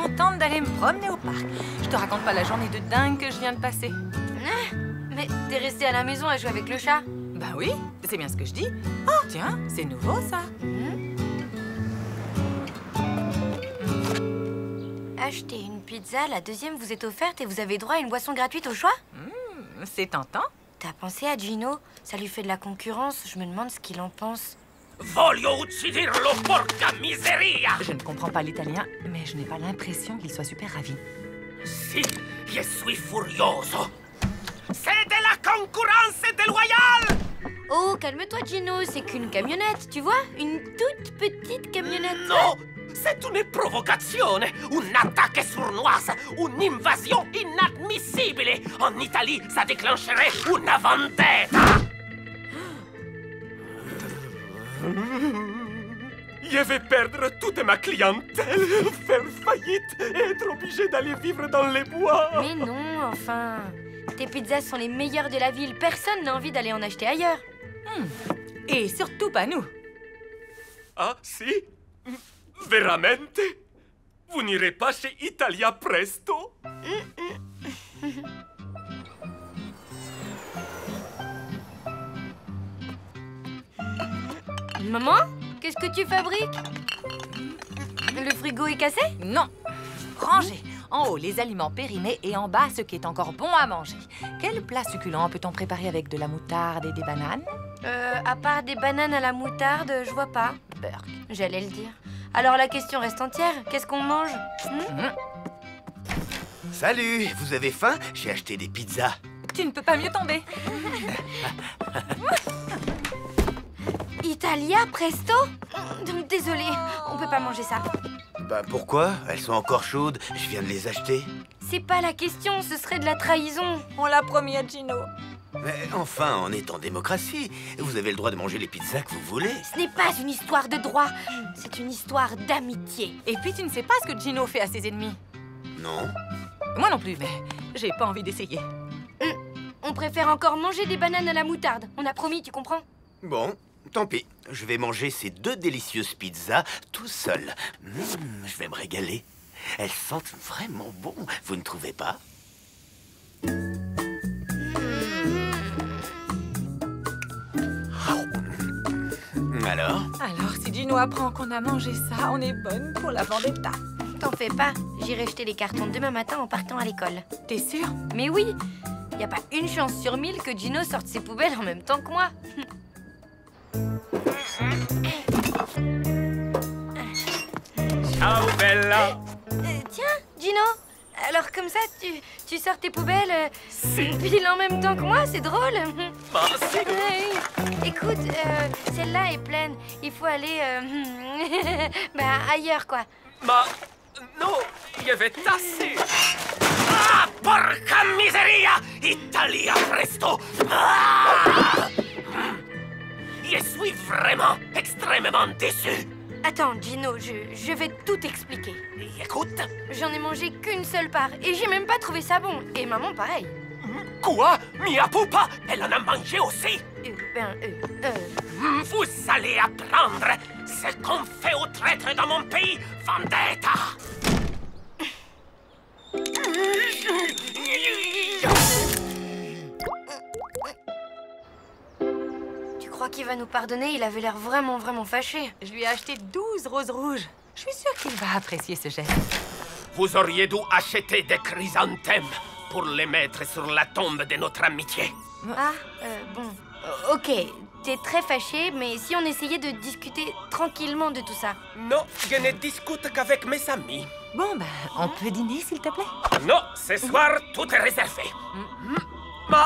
contente d'aller me promener au parc. Je te raconte pas la journée de dingue que je viens de passer. Mais t'es resté à la maison à jouer avec le chat? Bah oui, c'est bien ce que je dis. Oh, tiens, c'est nouveau, ça. Achetez une pizza, la deuxième vous est offerte et vous avez droit à une boisson gratuite au choix? C'est tentant. T'as pensé à Gino? Ça lui fait de la concurrence, je me demande ce qu'il en pense. Voglio ucciderlo, porca miseria! Je ne comprends pas l'italien, mais je n'ai pas l'impression qu'il soit super ravi. Si, je suis furioso. C'est de la concurrence déloyale! Oh, calme-toi Gino, c'est qu'une camionnette, tu vois? Une toute petite camionnette. Non! C'est une provocazione, un'attacca sournoise, un'invasion inadmissibile. En Italie, ça déclencherait una vendetta. Je vais perdre toute ma clientèle, faire faillite et être obligé d'aller vivre dans les bois. Mais non, enfin. Tes pizzas sont les meilleures de la ville. Personne n'a envie d'aller en acheter ailleurs. Et surtout pas nous. Ah, si? Veramente? Vous n'irez pas chez Italia Presto? Maman, qu'est-ce que tu fabriques? Le frigo est cassé? Non. Rangez. En haut, les aliments périmés et en bas, ce qui est encore bon à manger. Quel plat succulent peut-on préparer avec de la moutarde et des bananes? À part des bananes à la moutarde, je vois pas. Beurre. J'allais le dire. Alors la question reste entière. Qu'est-ce qu'on mange? Salut, vous avez faim? J'ai acheté des pizzas. Tu ne peux pas mieux tomber. Italia Presto? Désolée, on peut pas manger ça. Bah pourquoi? Elles sont encore chaudes, je viens de les acheter. C'est pas la question, ce serait de la trahison. On l'a promis à Gino. Mais enfin, on est en démocratie. Vous avez le droit de manger les pizzas que vous voulez. Ce n'est pas une histoire de droit, c'est une histoire d'amitié. Et puis, tu ne sais pas ce que Gino fait à ses ennemis. Non? Moi non plus, mais j'ai pas envie d'essayer. On préfère encore manger des bananes à la moutarde. On a promis, tu comprends? Bon, tant pis. Je vais manger ces deux délicieuses pizzas tout seul. Je vais me régaler. Elles sentent vraiment bon, vous ne trouvez pas? Alors? Alors, si Gino apprend qu'on a mangé ça, on est bonne pour la vendetta. T'en fais pas, j'irai jeter les cartons demain matin en partant à l'école. T'es sûre? Mais oui, y a pas une chance sur 1000 que Gino sorte ses poubelles en même temps que moi. Ciao, bella. Tiens, Gino, alors comme ça, tu sors tes poubelles pile en même temps que moi, c'est drôle. Bah, si. Écoute, celle-là est pleine. Il faut aller ailleurs, quoi. Ma... no, je vais tasser. Ah, porca miseria! Italia Presto! Ah! Je suis vraiment extrêmement déçu. Attends, Gino, je vais tout expliquer. Écoute. J'en ai mangé qu'une seule part et j'ai même pas trouvé ça bon. Et maman, pareil. Quoi? Mia pupa? Elle en a mangé aussi? Vous allez apprendre ce qu'on fait aux traîtres dans mon pays, vendetta! Tu crois qu'il va nous pardonner? Il avait l'air vraiment, vraiment fâché. Je lui ai acheté 12 roses rouges. Je suis sûre qu'il va apprécier ce geste. Vous auriez dû acheter des chrysanthèmes pour les mettre sur la tombe de notre amitié. Ah, bon. Ok, t'es très fâché, mais si on essayait de discuter tranquillement de tout ça? Non, je ne discute qu'avec mes amis. Bon, ben, on peut dîner, s'il te plaît? Non, ce soir, tout est réservé. Mais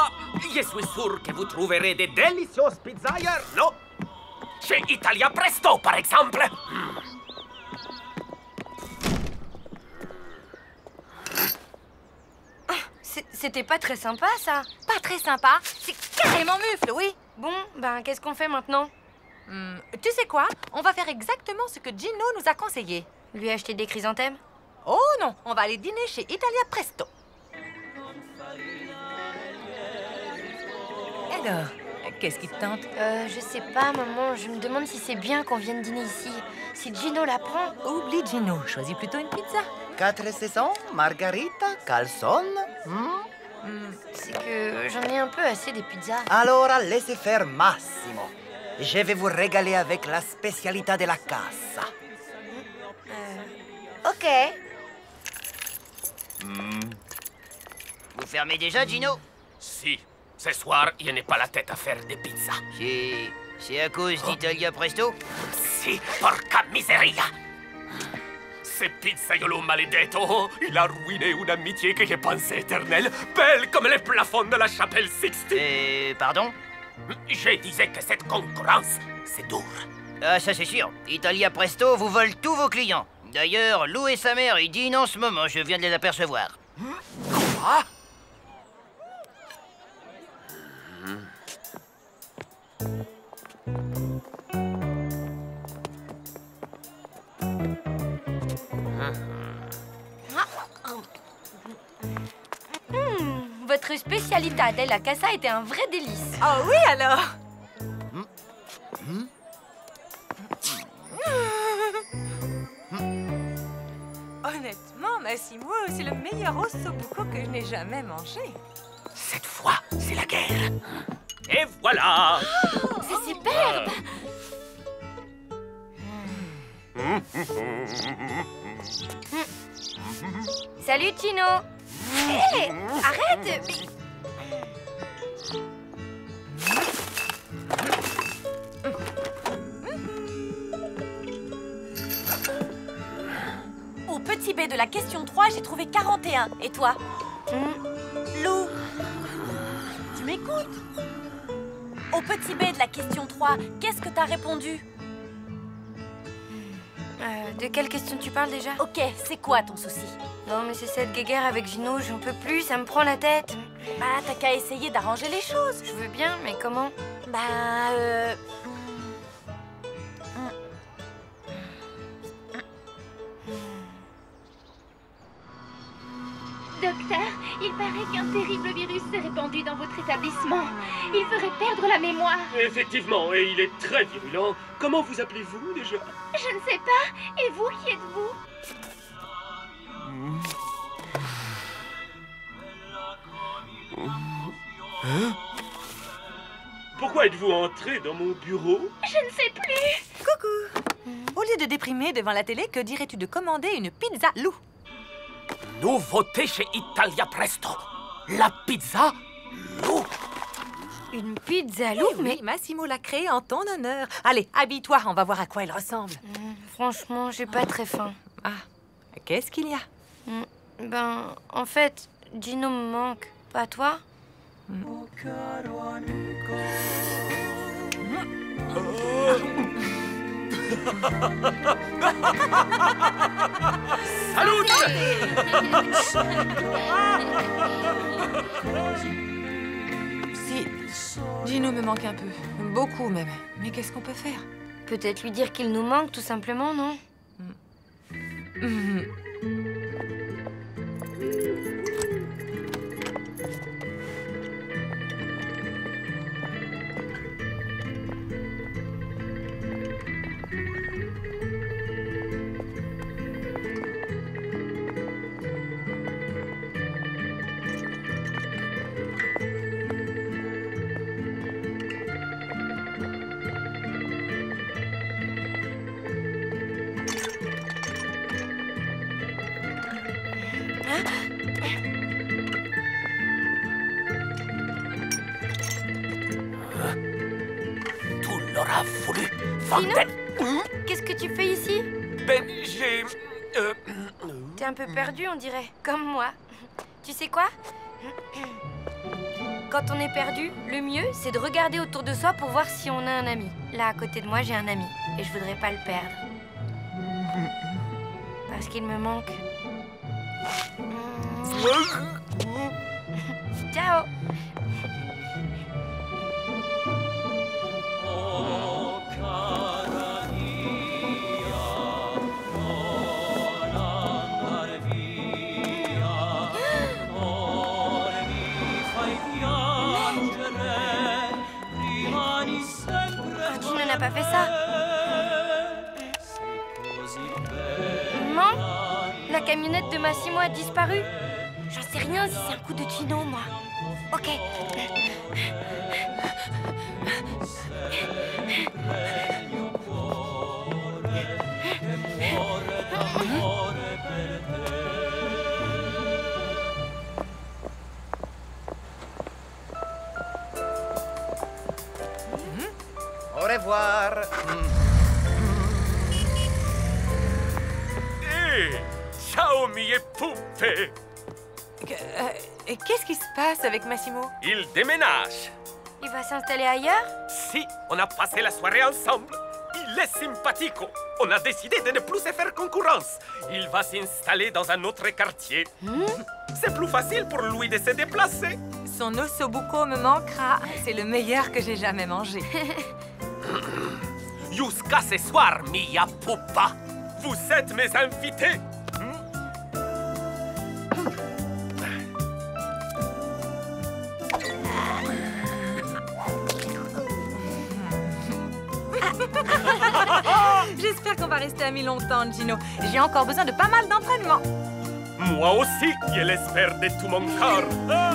je suis sûr que vous trouverez des délicieuses pizzas ailleurs, non? Chez Italia Presto, par exemple. C'était pas très sympa, ça. Pas très sympa. C'est carrément mufle, oui. Bon, ben, qu'est-ce qu'on fait maintenant? Tu sais quoi? On va faire exactement ce que Gino nous a conseillé. Lui acheter des chrysanthèmes? Oh non, on va aller dîner chez Italia Presto. Alors, qu'est-ce qui te tente? Je sais pas, maman. Je me demande si c'est bien qu'on vienne dîner ici. Si Gino la prend... Oublie Gino, choisis plutôt une pizza. 4 saisons, margarita, calzone. C'est que j'en ai un peu assez des pizzas. Alors, laissez faire Massimo. Je vais vous régaler avec la spécialité de la casa. Ok. Vous fermez déjà, Gino? Si, ce soir, je n'ai pas la tête à faire des pizzas. C'est à cause d'Italia Presto? Si, porca miseria! Ce pizzaiolo maledetto, il a ruiné une amitié que je pensais éternelle, belle comme les plafonds de la chapelle Sixtine. Pardon? Je disais que cette concurrence, c'est dur. Ah, ça c'est sûr. Italia Presto vous vole tous vos clients. D'ailleurs, Lou et sa mère, ils dînent en ce moment, je viens de les apercevoir. Quoi? Votre spécialité della casa était un vrai délice. Oh oui, alors. Honnêtement, Massimo, c'est le meilleur ossobuco que je n'ai jamais mangé. Cette fois, c'est la guerre. Et voilà! C'est superbe. Salut, Tino. Hé, arrête. Au petit B de la question 3, j'ai trouvé 41. Et toi? Lou, tu m'écoutes? Au petit B de la question 3, qu'est-ce que t'as répondu? De quelle question tu parles déjà? Ok, c'est quoi ton souci? Non, mais c'est cette guéguerre avec Gino, j'en peux plus, ça me prend la tête. Bah, t'as qu'à essayer d'arranger les choses. Je veux bien, mais comment? Docteur, il paraît qu'un terrible virus s'est répandu dans votre établissement. Il ferait perdre la mémoire. Effectivement, et il est très virulent. Comment vous appelez-vous déjà? Je ne sais pas. Et vous, qui êtes-vous? Hein? Pourquoi êtes-vous entré dans mon bureau? Je ne sais plus. Coucou. Au lieu de déprimer devant la télé, que dirais-tu de commander une pizza Lou? Nouveauté chez Italia Presto. La pizza Lou. Une pizza Lou, Mais Massimo l'a créée en ton honneur. Allez, habille-toi, on va voir à quoi elle ressemble. Franchement, j'ai pas très faim. Ah, qu'est-ce qu'il y a? Ben, en fait, Gino me manque. Pas toi? Salut! Si, Gino me manque un peu. Beaucoup même. Mais qu'est-ce qu'on peut faire? Peut-être lui dire qu'il nous manque, tout simplement, non? Tu l'auras voulu, Fontaine. Qu'est-ce que tu fais ici? Ben, j'ai... T'es un peu perdu, on dirait. Comme moi. Tu sais quoi? Quand on est perdu, le mieux, c'est de regarder autour de soi pour voir si on a un ami. Là, à côté de moi, j'ai un ami. Et je voudrais pas le perdre. Parce qu'il me manque. Ciao! Gino n'a pas fait ça. Maman, la la camionnette de Massimo a disparu? J'en sais rien si c'est un coup de Gino, moi. Ok. Au revoir. Hé, ciao mie poupées. Qu'est-ce qui se passe avec Massimo? Il déménage. Il va s'installer ailleurs? Si, on a passé la soirée ensemble. Il est sympathique. On a décidé de ne plus se faire concurrence. Il va s'installer dans un autre quartier. C'est plus facile pour lui de se déplacer. Son ossobuco me manquera. C'est le meilleur que j'ai jamais mangé. Jusqu'à ce soir, mia pupa. Vous êtes mes invités. J'espère qu'on va rester amis longtemps, Gino. J'ai encore besoin de pas mal d'entraînement. Moi aussi, je l'espère de tout mon corps. Ah.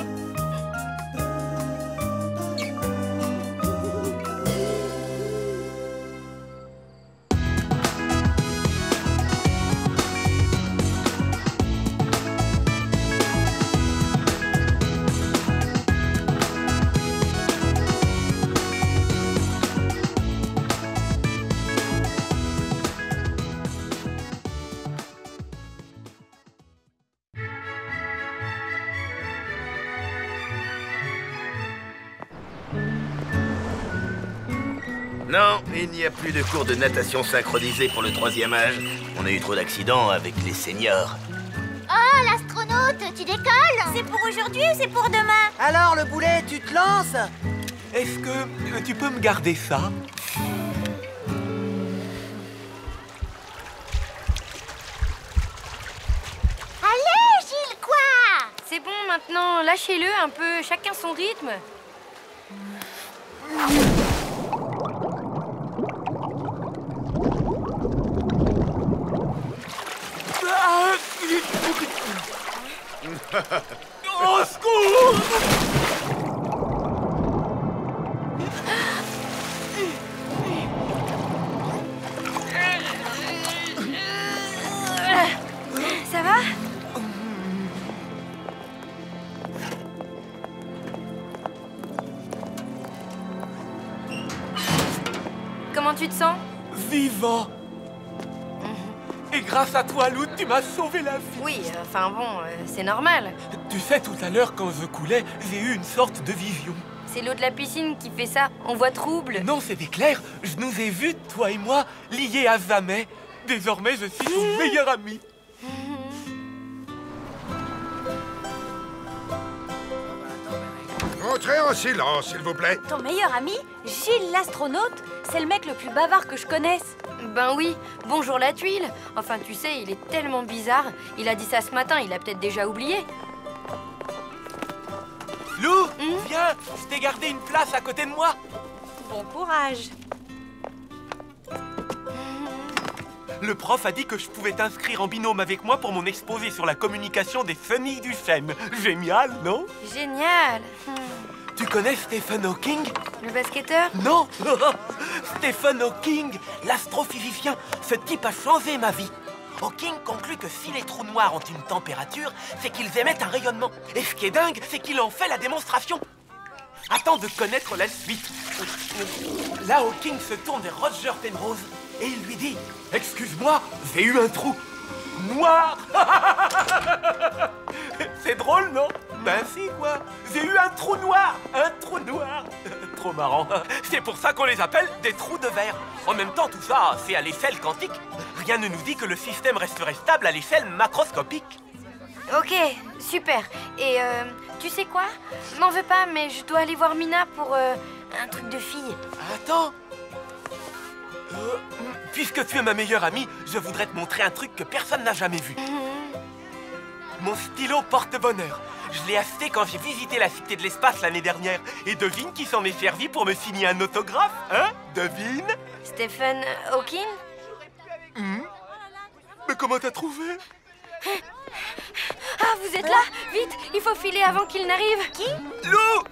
Non, il n'y a plus de cours de natation synchronisée pour le 3e âge. On a eu trop d'accidents avec les seniors. Oh, l'astronaute, tu décolles? C'est pour aujourd'hui ou c'est pour demain? Alors, le boulet, tu te lances? Est-ce que tu peux me garder ça? Allez, Gilles, quoi? C'est bon maintenant, lâchez-le un peu, chacun son rythme. Au secours! Ça va? Comment tu te sens? Vivant! Et grâce à toi, Lou, tu m'as sauvé la vie. Oui, enfin bon, c'est normal. Tu sais, tout à l'heure, quand je coulais, j'ai eu une sorte de vision. C'est l'eau de la piscine qui fait ça, on voit trouble. Non, c'était clair. Je nous ai vus, toi et moi, liés à jamais. Désormais, je suis ton meilleur ami. Entrez en silence, s'il vous plaît. Ton meilleur ami, Gilles l'astronaute, c'est le mec le plus bavard que je connaisse. Ben oui, bonjour la tuile. Enfin, tu sais, il est tellement bizarre. Il a dit ça ce matin, il a peut-être déjà oublié. Lou, viens, je t'ai gardé une place à côté de moi. Bon courage. Le prof a dit que je pouvais t'inscrire en binôme avec moi pour mon exposé sur la communication des familles du SEM. Génial, non? Génial. Tu connais Stephen Hawking? Le basketteur? Non. Stephen Hawking, l'astrophysicien. Ce type a changé ma vie. Hawking conclut que si les trous noirs ont une température, c'est qu'ils émettent un rayonnement. Et ce qui est dingue, c'est qu'il en fait la démonstration. Attends de connaître la suite. Là, Hawking se tourne vers Roger Penrose et il lui dit « Excuse-moi, j'ai eu un trou noir !» C'est drôle, non? Ben si, quoi. J'ai eu un trou noir. Un trou noir. Trop marrant. C'est pour ça qu'on les appelle des trous de verre. En même temps, tout ça, c'est à l'échelle quantique. Rien ne nous dit que le système resterait stable à l'échelle macroscopique. Ok, super. Et tu sais quoi? M'en veux pas, mais je dois aller voir Mina pour un truc de fille. Attends. Puisque tu es ma meilleure amie, je voudrais te montrer un truc que personne n'a jamais vu. Mon stylo porte-bonheur. Je l'ai acheté quand j'ai visité la Cité de l'Espace l'année dernière. Et devine qui s'en est servi pour me signer un autographe, hein? Devine? Stephen Hawking? Mais comment t'as trouvé? Ah, vous êtes là? Vite, il faut filer avant qu'il n'arrive. Qui? Lou!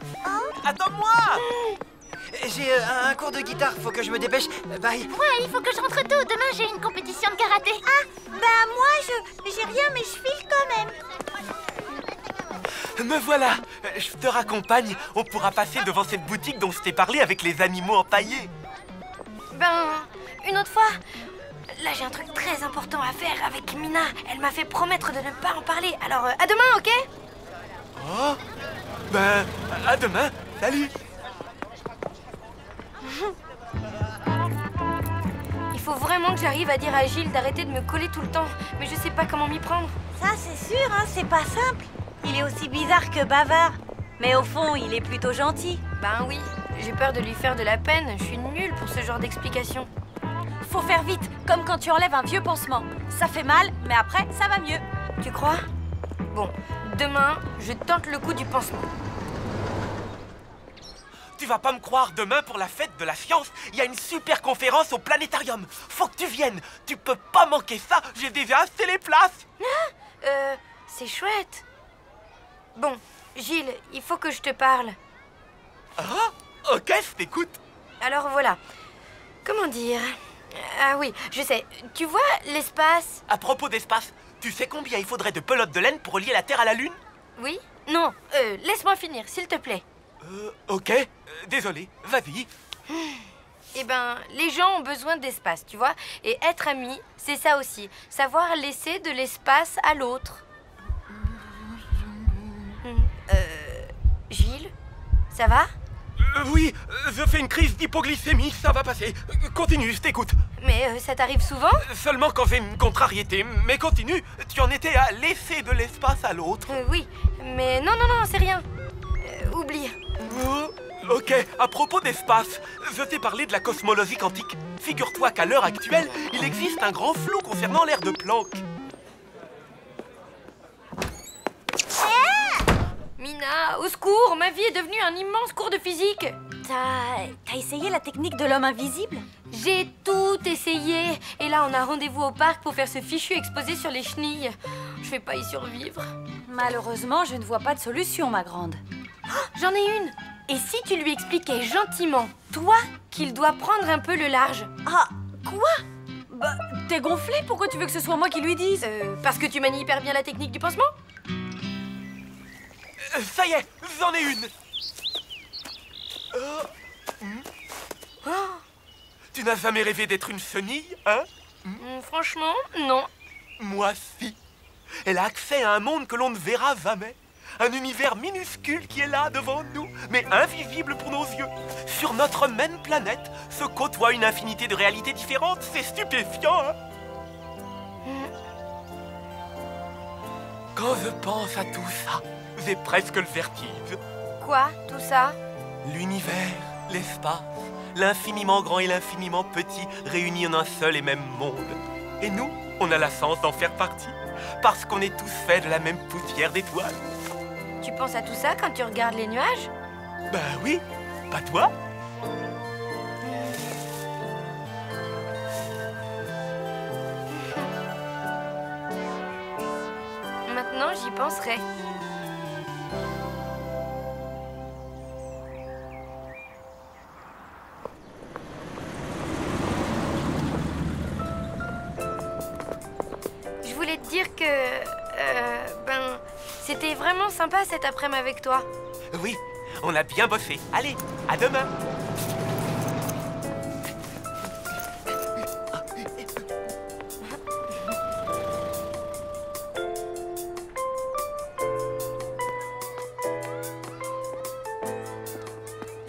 Attends-moi! J'ai un cours de guitare, faut que je me dépêche. Bye. Ouais, il faut que je rentre tôt. Demain, j'ai une compétition de karaté. Ah, bah moi, j'ai rien, mais je file quand même. Me voilà. Je te raccompagne. On pourra passer devant cette boutique dont je t'ai parlé avec les animaux empaillés. Ben, une autre fois. Là, j'ai un truc très important à faire avec Mina. Elle m'a fait promettre de ne pas en parler. Alors, à demain, ok? Oh, ben, à demain. Salut. Il faut vraiment que j'arrive à dire à Gilles d'arrêter de me coller tout le temps. Mais je sais pas comment m'y prendre. Ça, c'est sûr, hein, c'est pas simple. Il est aussi bizarre que bavard. Mais au fond, il est plutôt gentil. Ben oui, j'ai peur de lui faire de la peine. Je suis nulle pour ce genre d'explication. Faut faire vite, comme quand tu enlèves un vieux pansement. Ça fait mal, mais après, ça va mieux. Tu crois? Bon, demain, je tente le coup du pansement. Tu vas pas me croire, demain pour la fête de la science, il y a une super conférence au planétarium. Faut que tu viennes. Tu peux pas manquer ça. J'ai déjà acheté les places. C'est chouette. Bon, Gilles, il faut que je te parle. Ah, ok, je t'écoute. Alors voilà. Comment dire? Ah oui, je sais. Tu vois l'espace? À propos d'espace, tu sais combien il faudrait de pelotes de laine pour relier la Terre à la Lune? Oui? Non, laisse-moi finir, s'il te plaît. Ok. Désolé, vas-y. Eh ben, les gens ont besoin d'espace, tu vois? Et être amis, c'est ça aussi. Savoir laisser de l'espace à l'autre. Gilles? Ça va? Oui, je fais une crise d'hypoglycémie, ça va passer. Continue, je t'écoute. Mais ça t'arrive souvent? Seulement quand j'ai une contrariété. Mais continue, tu en étais à laisser de l'espace à l'autre. Oui, mais non, c'est rien. Oublie. Ok, à propos d'espace, je t'ai parlé de la cosmologie quantique. Figure-toi qu'à l'heure actuelle, il existe un grand flou concernant l'aire de Planck. Mina, au secours, ma vie est devenue un immense cours de physique. T'as essayé la technique de l'homme invisible? J'ai tout essayé. Et là, on a rendez-vous au parc pour faire ce fichu exposé sur les chenilles. Je vais pas y survivre. Malheureusement, je ne vois pas de solution, ma grande. Oh, j'en ai une. Et si tu lui expliquais gentiment, toi, qu'il doit prendre un peu le large? Ah, quoi? Bah, t'es gonflé? Pourquoi tu veux que ce soit moi qui lui dise? Parce que tu manies hyper bien la technique du pansement? Ça y est, j'en ai une. Oh. Tu n'as jamais rêvé d'être une chenille, hein? Franchement, non. Moi, si. Elle a accès à un monde que l'on ne verra jamais. Un univers minuscule qui est là devant nous, mais invisible pour nos yeux. Sur notre même planète se côtoie une infinité de réalités différentes. C'est stupéfiant, hein? Quand je pense à tout ça, j'ai presque le vertige. Quoi, tout ça? L'univers, l'espace, l'infiniment grand et l'infiniment petit réunis en un seul et même monde. Et nous, on a la chance d'en faire partie, parce qu'on est tous faits de la même poussière d'étoiles. Tu penses à tout ça quand tu regardes les nuages? Ben oui, pas toi? Maintenant, j'y penserai. Je voulais te dire que... c'était vraiment sympa cet après-midi avec toi. Oui, on a bien bossé. Allez, à demain.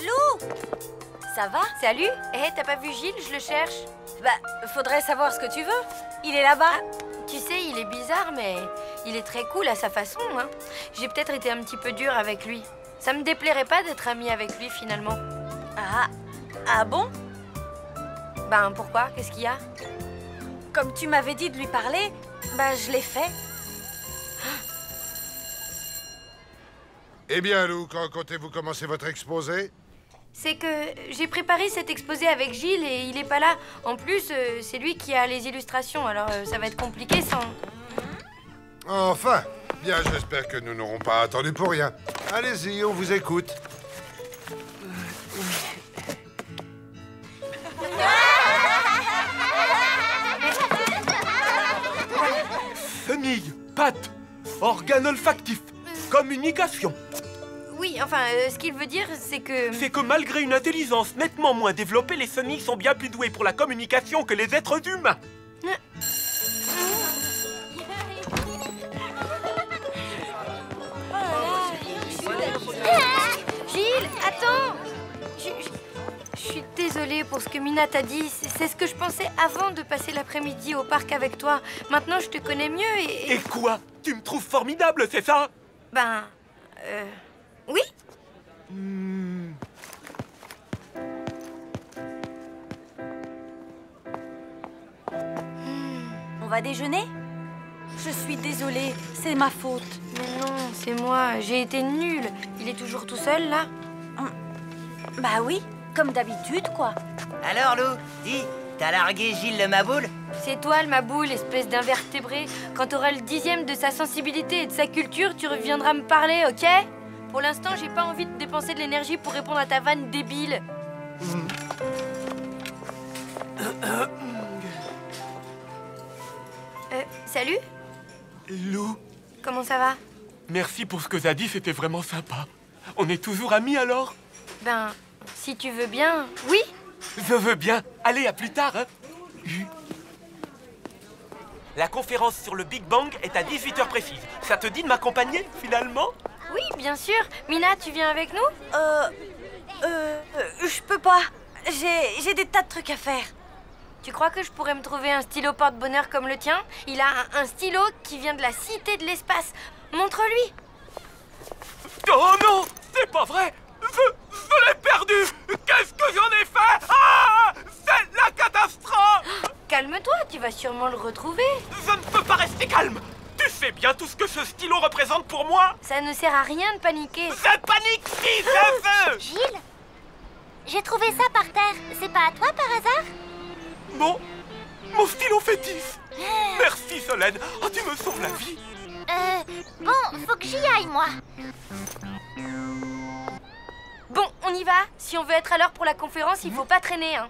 Lou! Ça va? Salut. T'as pas vu Gilles? Je le cherche. Bah, faudrait savoir ce que tu veux. Il est là-bas. Tu sais, il est bizarre, mais il est très cool à sa façon, hein. J'ai peut-être été un petit peu dure avec lui. Ça me déplairait pas d'être amie avec lui, finalement. Ah bon? Ben, pourquoi? Qu'est-ce qu'il y a? Comme tu m'avais dit de lui parler, bah je l'ai fait. Eh bien, Lou, quand comptez-vous commencer votre exposé? C'est que j'ai préparé cet exposé avec Gilles et il est pas là. En plus, c'est lui qui a les illustrations, alors ça va être compliqué sans... Enfin. Bien, j'espère que nous n'aurons pas attendu pour rien. Allez-y, on vous écoute. Chenille, patte, organe olfactif, communication. Oui, enfin, ce qu'il veut dire, c'est que... C'est que malgré une intelligence nettement moins développée, les chenilles sont bien plus douées pour la communication que les êtres humains. Gilles, attends! Je suis désolée pour ce que Mina t'a dit. C'est ce que je pensais avant de passer l'après-midi au parc avec toi. Maintenant, je te connais mieux et... Et quoi? Tu me trouves formidable, c'est ça? Ben... oui. On va déjeuner? Je suis désolée, c'est ma faute. Mais non, c'est moi. J'ai été nulle. Il est toujours tout seul, là? Bah oui, comme d'habitude, quoi. Alors, Lou, dis, t'as largué Gilles le Maboule? C'est toi, le Maboule, espèce d'invertébré. Quand t'auras le 10e de sa sensibilité et de sa culture, tu reviendras me parler, ok? Pour l'instant, j'ai pas envie de dépenser de l'énergie pour répondre à ta vanne débile. Salut? Lou, Comment ça va? merci pour ce que t'as dit, c'était vraiment sympa. On est toujours amis alors? Ben, si tu veux bien, oui? Je veux bien. Allez, à plus tard, hein. La conférence sur le Big Bang est à 18h précise. Ça te dit de m'accompagner, finalement? Oui, bien sûr. Mina, tu viens avec nous? Je peux pas. J'ai des tas de trucs à faire. Tu crois que je pourrais me trouver un stylo porte-bonheur comme le tien? Il a un stylo qui vient de la cité de l'espace. Montre-lui. Oh non, c'est pas vrai. Je l'ai perdu. Qu'est-ce que j'en ai fait? Ah, c'est la catastrophe. Calme-toi, tu vas sûrement le retrouver. Je ne peux pas rester calme. Tu sais bien tout ce que ce stylo représente pour moi. Ça ne sert à rien de paniquer. Je panique si je veux. Gilles, j'ai trouvé ça par terre. C'est pas à toi par hasard? Mon stylo fétiche. Merci Solène. Oh, tu me sauves la vie. Bon, faut que j'y aille, moi. Bon, on y va. Si on veut être à l'heure pour la conférence, il faut pas traîner, hein.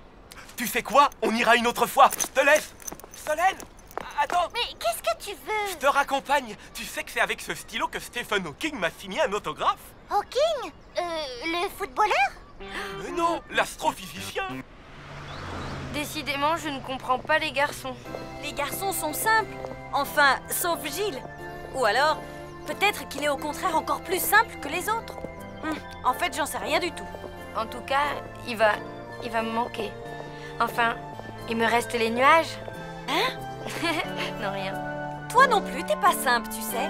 Tu sais quoi? On ira une autre fois. Je te laisse. Solène, attends. Mais qu'est-ce que tu Je veux? te raccompagne. Tu sais que c'est avec ce stylo que Stephen Hawking m'a signé un autographe? Hawking? Le footballeur? Mais non, l'astrophysicien. Décidément, je ne comprends pas les garçons. Les garçons sont simples. Enfin, sauf Gilles. Ou alors, peut-être qu'il est au contraire encore plus simple que les autres. En fait, j'en sais rien du tout. En tout cas, il va me manquer. Enfin, il me reste les nuages. Hein? Non, rien. Toi non plus, t'es pas simple, tu sais.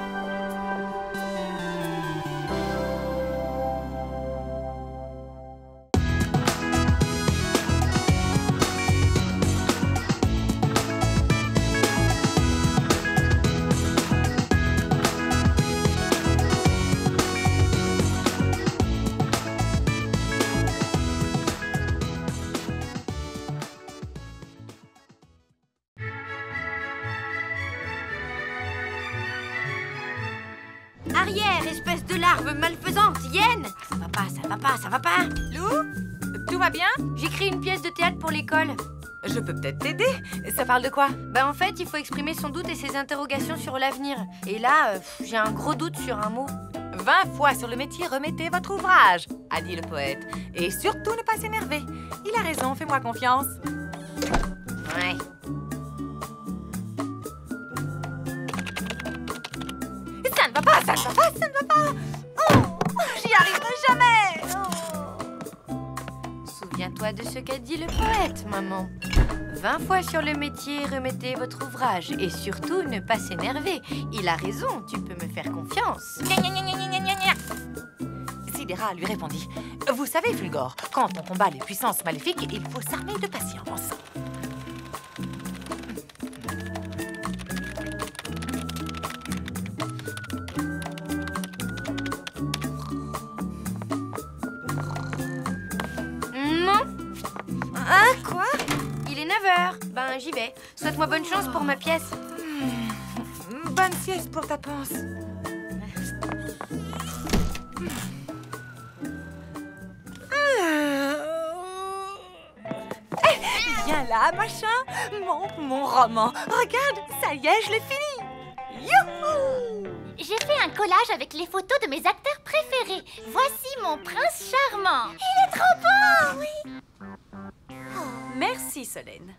Arrière, espèce de larve malfaisante, hyène! Ça va pas, ça va pas, ça va pas! Lou, tout va bien? J'écris une pièce de théâtre pour l'école. Je peux peut-être t'aider. Ça parle de quoi? Bah en fait, il faut exprimer son doute et ses interrogations sur l'avenir. Et là, j'ai un gros doute sur un mot. 20 fois sur le métier, remettez votre ouvrage, a dit le poète. Et surtout ne pas s'énerver. Il a raison, fais-moi confiance. Ouais. Ça ne va pas, ça ne va pas, ça ne va pas. Oh, j'y arriverai jamais. Souviens-toi de ce qu'a dit le poète, maman. 20 fois sur le métier, remettez votre ouvrage. Et surtout, ne pas s'énerver. Il a raison, tu peux me faire confiance. Sidera lui répondit. Vous savez, Fulgore, quand on combat les puissances maléfiques, il faut s'armer de patience. Non. Ah, quoi? Il est 9h. Ben, j'y vais. Souhaite-moi bonne chance pour ma pièce. bonne sieste pour ta panse. Viens là, machin. Mon roman. Regarde, ça y est, je l'ai fini. Youhou! J'ai fait un collage avec les photos de mes acteurs préférés. Voici mon prince charmant. Il est trop beau, oui. Merci, Solène.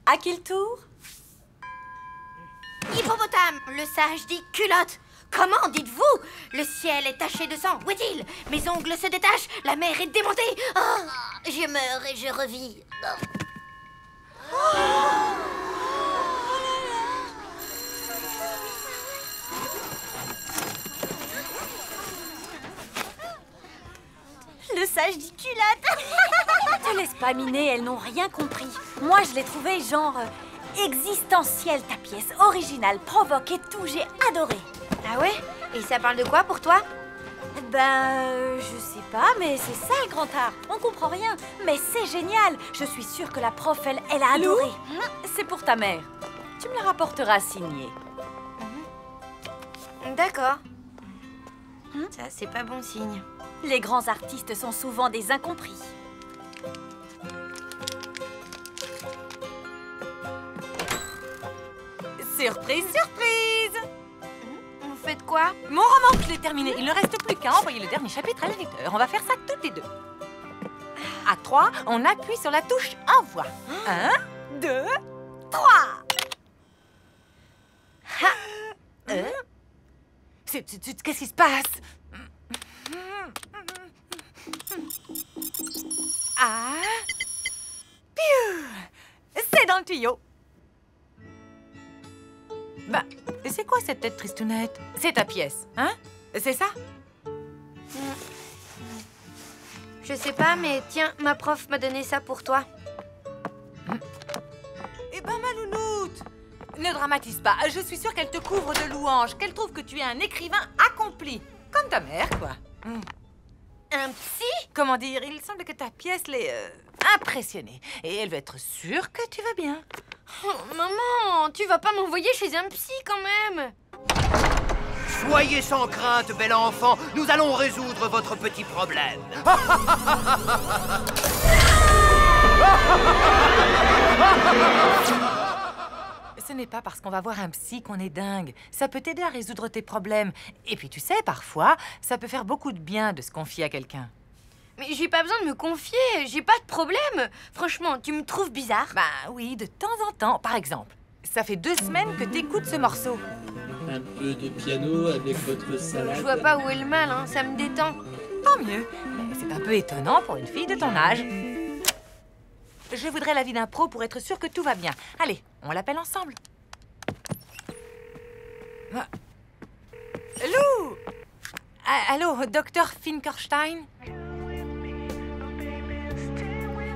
À qui le tour? Hippopotame, le sage dit culotte. Comment dites-vous? Le ciel est taché de sang. Où est-il? Mes ongles se détachent. La mer est démontée. Oh, je meurs et je revis. Le sage dit culotte. Te laisse pas miner, elles n'ont rien compris. Moi, je l'ai trouvé genre existentielle, ta pièce. Originale, provoque et tout, j'ai adoré. Ah ouais? Et ça parle de quoi pour toi? Je sais pas, mais c'est ça le grand art. On comprend rien, mais c'est génial. Je suis sûre que la prof, elle a adoré. C'est pour ta mère. Tu me la rapporteras signée. D'accord. Ça, c'est pas bon signe. Les grands artistes sont souvent des incompris. Surprise, surprise! Vous faites quoi? Mon roman, je l'ai terminé. Il ne reste plus qu'à envoyer le dernier chapitre à l'éditeur. On va faire ça toutes les deux. À 3, on appuie sur la touche envoi. 1, 2, 3. Qu'est-ce qui se passe? Ah! Piou! C'est dans le tuyau. Bah, c'est quoi cette tête tristounette? C'est ta pièce, hein? C'est ça? Je sais pas, mais tiens, ma prof m'a donné ça pour toi. Eh ben, ma lounoute! Ne dramatise pas. Je suis sûre qu'elle te couvre de louanges, qu'elle trouve que tu es un écrivain accompli. Comme ta mère, quoi. Un psy? Comment dire? Il semble que ta pièce l'ait impressionnée. Et elle veut être sûre que tu vas bien. Oh, maman, tu vas pas m'envoyer chez un psy quand même? Soyez sans crainte, bel enfant. Nous allons résoudre votre petit problème. Ce n'est pas parce qu'on va voir un psy qu'on est dingue. Ça peut t'aider à résoudre tes problèmes. Et puis tu sais, parfois, ça peut faire beaucoup de bien de se confier à quelqu'un. Mais j'ai pas besoin de me confier, j'ai pas de problème. Franchement, tu me trouves bizarre? Bah oui, de temps en temps. Par exemple, ça fait 2 semaines que t'écoutes ce morceau. Un peu de piano avec votre salade. Je vois pas où est le mal, hein, ça me détend. Tant mieux. Mais c'est un peu étonnant pour une fille de ton âge. Je voudrais l'avis d'un pro pour être sûr que tout va bien. Allez, on l'appelle ensemble. Lou! Allô, docteur Finkelstein?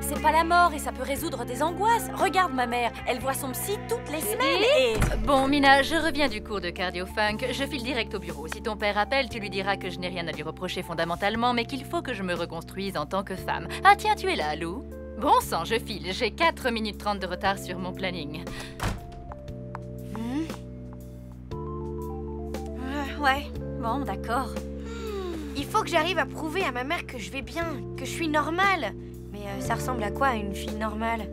C'est pas la mort et ça peut résoudre des angoisses. Regarde ma mère, elle voit son psy toutes les semaines et... Bon, Mina, je reviens du cours de cardio-funk. Je file direct au bureau. Si ton père appelle, tu lui diras que je n'ai rien à lui reprocher fondamentalement, mais qu'il faut que je me reconstruise en tant que femme. Ah tiens, tu es là, Lou? Bon sang, je file. J'ai 4 minutes 30 de retard sur mon planning. Ouais. Bon, d'accord. Il faut que j'arrive à prouver à ma mère que je vais bien, que je suis normale. Mais ça ressemble à quoi, une fille normale?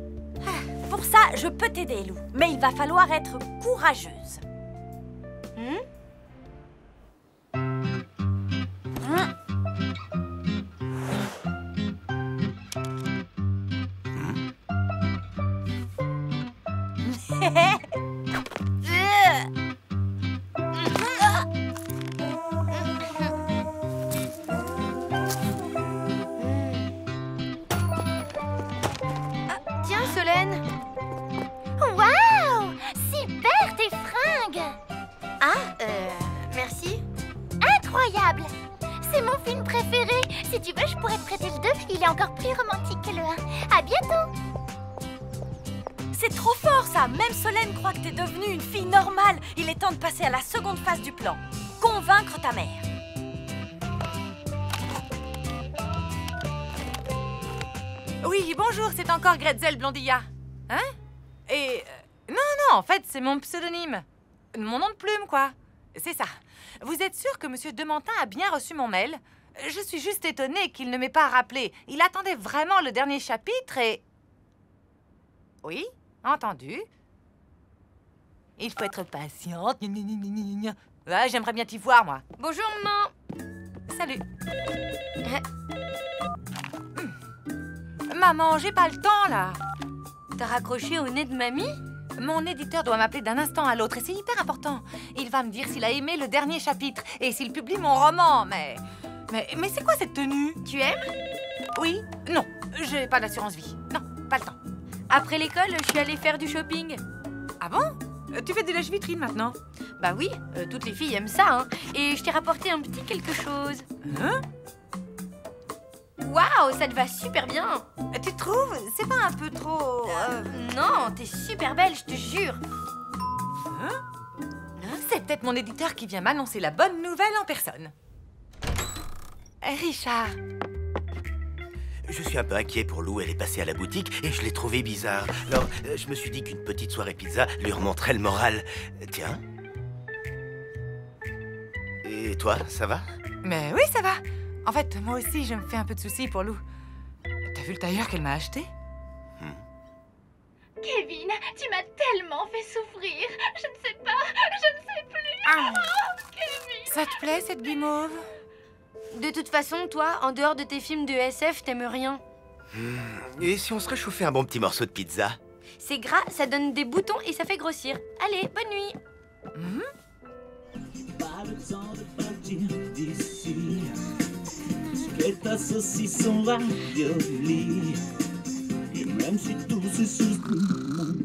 Pour ça, je peux t'aider, Lou. Mais il va falloir être courageuse. Tiens, Solène. Waouh! Super tes fringues! Merci. Incroyable! C'est mon film préféré. Si tu veux, je pourrais te prêter le 2. Il est encore plus romantique que le 1. À bientôt! C'est trop fort, ça. Même Solène croit que t'es devenue une fille normale. Il est temps de passer à la seconde phase du plan. Convaincre ta mère. Oui, bonjour, c'est encore Gretzel Blondilla. Hein? Et... non, en fait, c'est mon pseudonyme. Mon nom de plume, quoi. C'est ça. Vous êtes sûr que Monsieur Demantin a bien reçu mon mail? Je suis juste étonnée qu'il ne m'ait pas rappelé. Il attendait vraiment le dernier chapitre et... Oui, entendu. Il faut être patiente. Ouais, j'aimerais bien t'y voir, moi. Bonjour, maman. Salut. Maman, j'ai pas le temps, là. T'as raccroché au nez de mamie? Mon éditeur doit m'appeler d'un instant à l'autre et c'est hyper important. Il va me dire s'il a aimé le dernier chapitre et s'il publie mon roman, mais c'est quoi cette tenue? Tu aimes? Oui. Non, j'ai pas d'assurance vie. Non, pas le temps. Après l'école, je suis allée faire du shopping. Ah bon? Tu fais de lèche-vitrine maintenant? Bah oui, toutes les filles aiment ça, hein. Et je t'ai rapporté un petit quelque chose. Hein? Waouh, ça te va super bien. Tu trouves? C'est pas un peu trop... Non, t'es super belle, je te jure. Hein? C'est peut-être mon éditeur qui vient m'annoncer la bonne nouvelle en personne. Richard. Je suis un peu inquiet pour Lou, elle est passée à la boutique et je l'ai trouvée bizarre. Alors, je me suis dit qu'une petite soirée pizza lui remonterait le moral. Tiens. Et toi, ça va? Mais oui, ça va. En fait, moi aussi, je me fais un peu de soucis pour Lou. T'as vu le tailleur qu'elle m'a acheté? Kevin, tu m'as tellement fait souffrir. Je ne sais pas, je ne sais plus. Ah. Oh, Kevin. Ça te plaît, cette guimauve? De toute façon, toi, en dehors de tes films de SF, t'aimes rien. Et si on se réchauffait un bon petit morceau de pizza? C'est gras, ça donne des boutons et ça fait grossir. Allez, bonne nuit. Pas le temps de partir d'ici. Quelques saucissons raviolis. Et même si tout se souvient.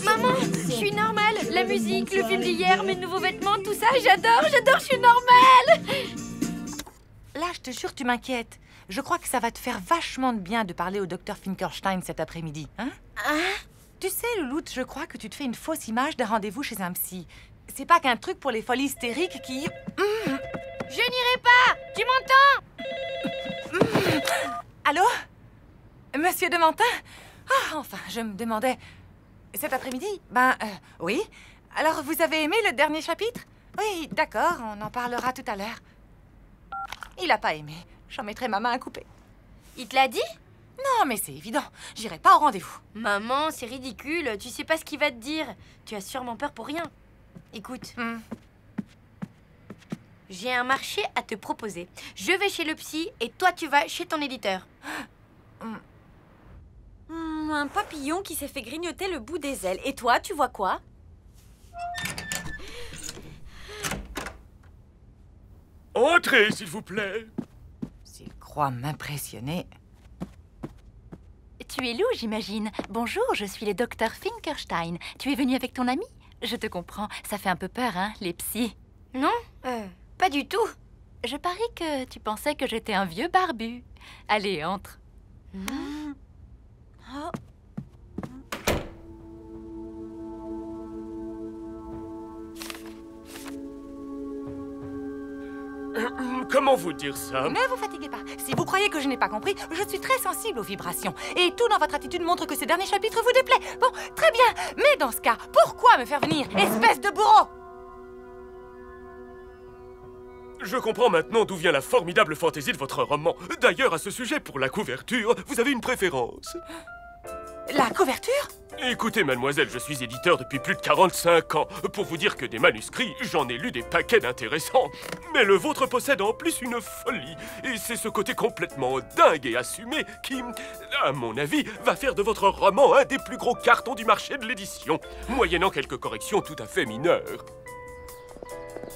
Maman, je suis normale. La musique, le film d'hier, mes nouveaux vêtements, tout ça, j'adore, je suis normale. Là, je te jure, tu m'inquiètes. Je crois que ça va te faire vachement de bien de parler au docteur Finkelstein cet après-midi, hein? Tu sais, Louloute, je crois que tu te fais une fausse image d'un rendez-vous chez un psy. C'est pas qu'un truc pour les folies hystériques qui... Je n'irai pas. Tu m'entends? Allô? Monsieur Demantin? Ah, enfin, je me demandais... Cet après-midi? Oui. Alors, vous avez aimé le dernier chapitre? Oui, d'accord, on en parlera tout à l'heure. Il a pas aimé. J'en mettrai ma main à couper. Il te l'a dit? Non, mais c'est évident. J'irai pas au rendez-vous. Maman, c'est ridicule. Tu sais pas ce qu'il va te dire. Tu as sûrement peur pour rien. Écoute. J'ai un marché à te proposer. Je vais chez le psy et toi, tu vas chez ton éditeur. Un papillon qui s'est fait grignoter le bout des ailes. Et toi, tu vois quoi? Entrez, s'il vous plaît. S'il croit m'impressionner... Tu es Lou, j'imagine. Bonjour, je suis le docteur Finkelstein. Tu es venu avec ton ami? Je te comprends. Ça fait un peu peur, hein, les psys. Non, pas du tout. Je parie que tu pensais que j'étais un vieux barbu. Allez, entre. Comment vous dire ça? Ne vous fatiguez pas. Si vous croyez que je n'ai pas compris, je suis très sensible aux vibrations. Et tout dans votre attitude montre que ce dernier chapitre vous déplaît. Bon, très bien. Mais dans ce cas, pourquoi me faire venir, espèce de bourreau? Je comprends maintenant d'où vient la formidable fantaisie de votre roman. D'ailleurs, à ce sujet, pour la couverture, vous avez une préférence. La couverture? Écoutez, mademoiselle, je suis éditeur depuis plus de 45 ans. Pour vous dire que des manuscrits, j'en ai lu des paquets d'intéressants. Mais le vôtre possède en plus une folie. Et c'est ce côté complètement dingue et assumé qui, à mon avis, va faire de votre roman un des plus gros cartons du marché de l'édition, moyennant quelques corrections tout à fait mineures.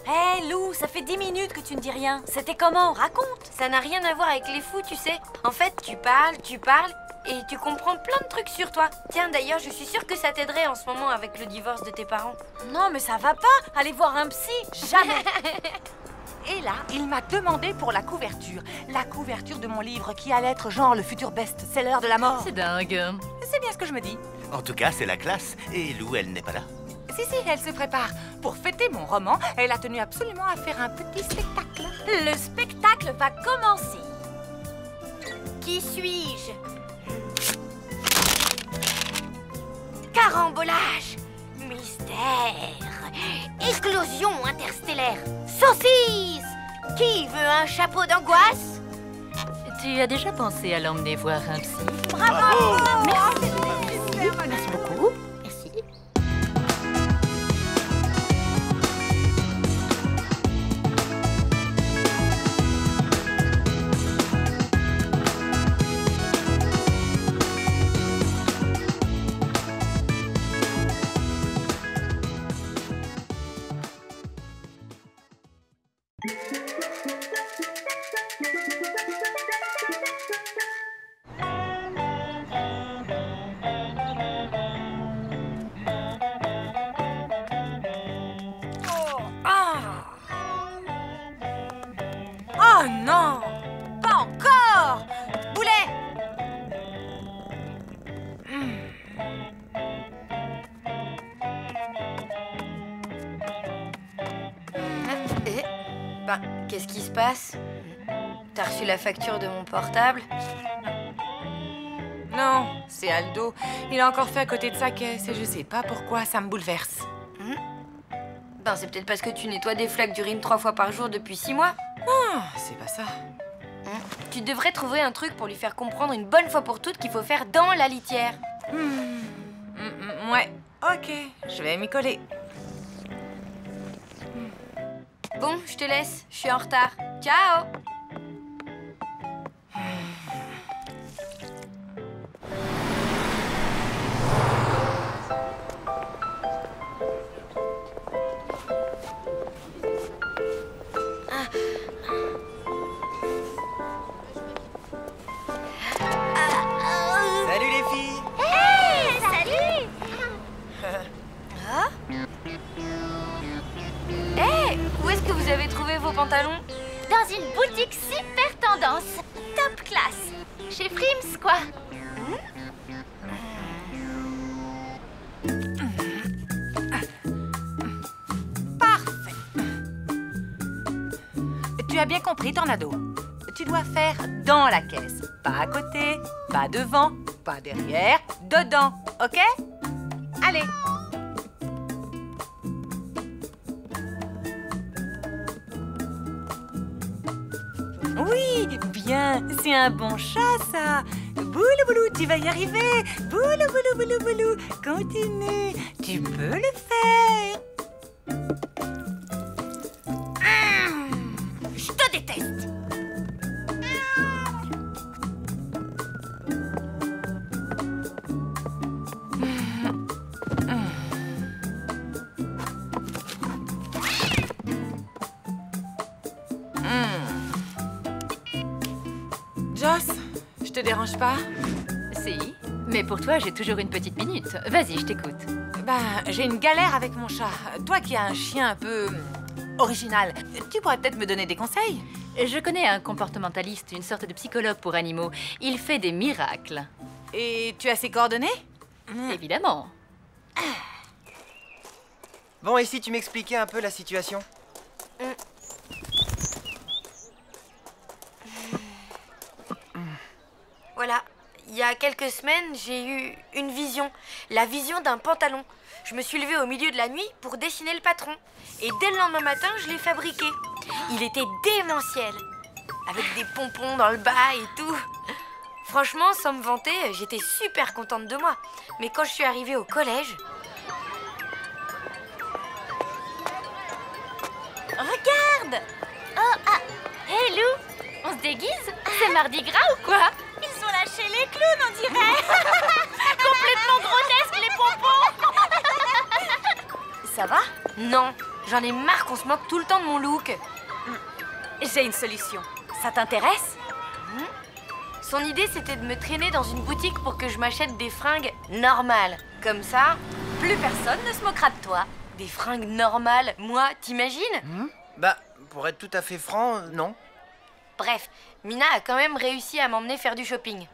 Hé, Lou, ça fait 10 minutes que tu ne dis rien. C'était comment? Raconte. Ça n'a rien à voir avec les fous, tu sais. En fait, tu parles, et tu comprends plein de trucs sur toi. Tiens, d'ailleurs, je suis sûre que ça t'aiderait en ce moment avec le divorce de tes parents. Non, mais ça va pas. Aller voir un psy, jamais. Et là, il m'a demandé pour la couverture. La couverture de mon livre qui allait être genre le futur best-seller de la mort. C'est dingue. C'est bien ce que je me dis. En tout cas, c'est la classe. Et Lou, elle n'est pas là. Si, elle se prépare. Pour fêter mon roman, elle a tenu absolument à faire un petit spectacle. Le spectacle va commencer. Qui suis-je? Carambolage. Mystère. Éclosion interstellaire. Saucisse. Qui veut un chapeau d'angoisse? Tu as déjà pensé à l'emmener voir un psy? Bravo. Merci beaucoup. Merci. Oh non! Pas encore! Boulet! Ben, qu'est-ce qui se passe? T'as reçu la facture de mon portable? Non, c'est Aldo. Il a encore fait à côté de sa caisse et je sais pas pourquoi, ça me bouleverse. Ben, c'est peut-être parce que tu nettoies des flaques d'urine 3 fois par jour depuis 6 mois. Non, c'est pas ça. Tu devrais trouver un truc pour lui faire comprendre une bonne fois pour toutes qu'il faut faire dans la litière. Ouais, ok, je vais m'y coller. Bon, je te laisse, je suis en retard. Ciao! Salut les filles. Hey, salut. Ah? Hey, où est-ce que vous avez trouvé vos pantalons? Dans une boutique super tendance. Top classe. Chez Frims, quoi. Parfait. Tu as bien compris, Tornado. Tu dois faire dans la caisse. Pas à côté, pas devant, pas derrière, dedans. Ok? Allez. Oui, bien. C'est un bon chat, ça. Boulou, boulou, tu vas y arriver. Boulou, boulou, boulou, boulou. Continue. Tu peux le faire. Je te déteste! Joss, je te dérange pas? Si, mais pour toi, j'ai toujours une petite minute. Vas-y, je t'écoute. Ben, j'ai une galère avec mon chat. Toi qui as un chien un peu original, tu pourrais peut-être me donner des conseils? Je connais un comportementaliste, une sorte de psychologue pour animaux. Il fait des miracles. Et tu as ses coordonnées? Évidemment. Bon, et si tu m'expliquais un peu la situation? Voilà, il y a quelques semaines, j'ai eu une vision. La vision d'un pantalon. Je me suis levée au milieu de la nuit pour dessiner le patron. Et dès le lendemain matin, je l'ai fabriqué. Il était démentiel. Avec des pompons dans le bas et tout. Franchement, sans me vanter, j'étais super contente de moi. Mais quand je suis arrivée au collège... Regarde. Oh, ah. Hey, Lou. On se déguise? C'est Mardi Gras ou quoi? Ils ont lâché les clowns, on dirait. Complètement grotesques, les pompons. Ça va? Non, j'en ai marre qu'on se moque tout le temps de mon look. J'ai une solution. Ça t'intéresse? Son idée, c'était de me traîner dans une boutique pour que je m'achète des fringues normales. Comme ça, plus personne ne se moquera de toi. Des fringues normales, moi, t'imagines? Bah, pour être tout à fait franc, non. Bref, Mina a quand même réussi à m'emmener faire du shopping.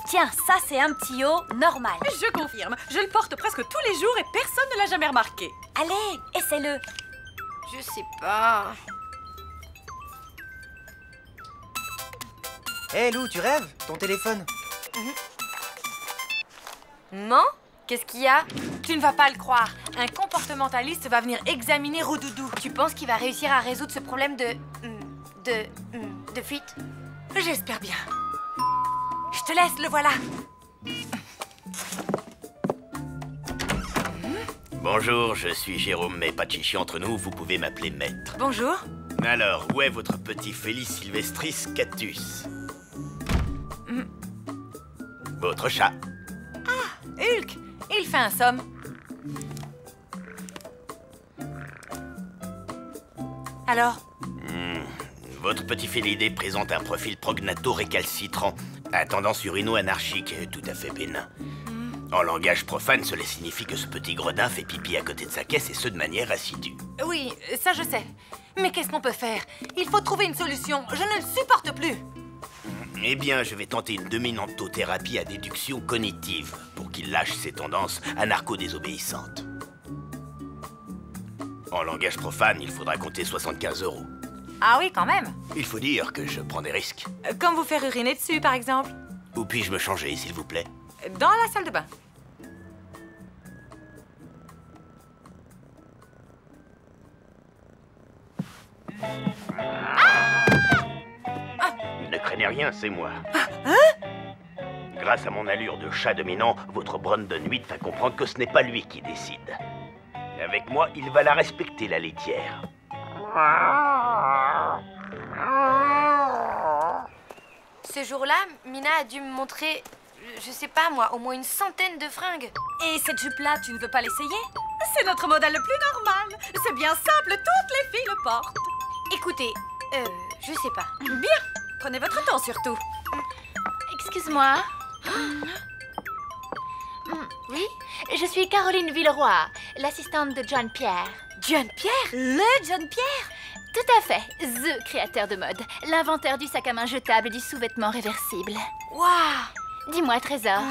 Tiens, ça c'est un petit haut normal. Je confirme, je le porte presque tous les jours et personne ne l'a jamais remarqué. Allez, essaie-le. Je sais pas... Hé Lou, tu rêves? Ton téléphone? Ment? Qu'est-ce qu'il y a? Tu ne vas pas le croire. Un comportementaliste va venir examiner Roudoudou. Tu penses qu'il va réussir à résoudre ce problème de fuite? J'espère bien. Je te laisse, le voilà. Bonjour, je suis Jérôme, mais pas de chichi entre nous, vous pouvez m'appeler maître. Bonjour. Alors, où est votre petit Félix Sylvestris Catus? Votre chat. Ah, Hulk. Il fait un somme. Alors? Votre petit félidé présente un profil prognato-récalcitrant, à tendance urino-anarchique, tout à fait bénin. En langage profane, cela signifie que ce petit gredin fait pipi à côté de sa caisse et ce de manière assidue. Oui, ça je sais. Mais qu'est-ce qu'on peut faire? Il faut trouver une solution. Je ne le supporte plus. Eh bien, je vais tenter une dominantothérapie à déduction cognitive pour qu'il lâche ses tendances anarcho-désobéissantes. En langage profane, il faudra compter 75 €. Ah oui, quand même. Il faut dire que je prends des risques. Comme vous faire uriner dessus, par exemple. Où puis-je me changer, s'il vous plaît? Dans la salle de bain. Ne craignez rien, c'est moi. Grâce à mon allure de chat dominant, votre Brandon 8 va comprendre que ce n'est pas lui qui décide. Avec moi, il va la respecter, la laitière. Ce jour-là, Mina a dû me montrer, je sais pas moi, au moins une centaine de fringues. Et cette jupe-là, tu ne veux pas l'essayer? C'est notre modèle le plus normal. C'est bien simple, toutes les filles le portent. Écoutez, je sais pas. Bien, prenez votre temps surtout. Excuse-moi. Oui? Je suis Caroline Villeroy, l'assistante de John Pierre. John Pierre? Le John Pierre? Tout à fait, the créateur de mode, l'inventeur du sac à main jetable et du sous-vêtement réversible. Waouh! Dis-moi, Trésor,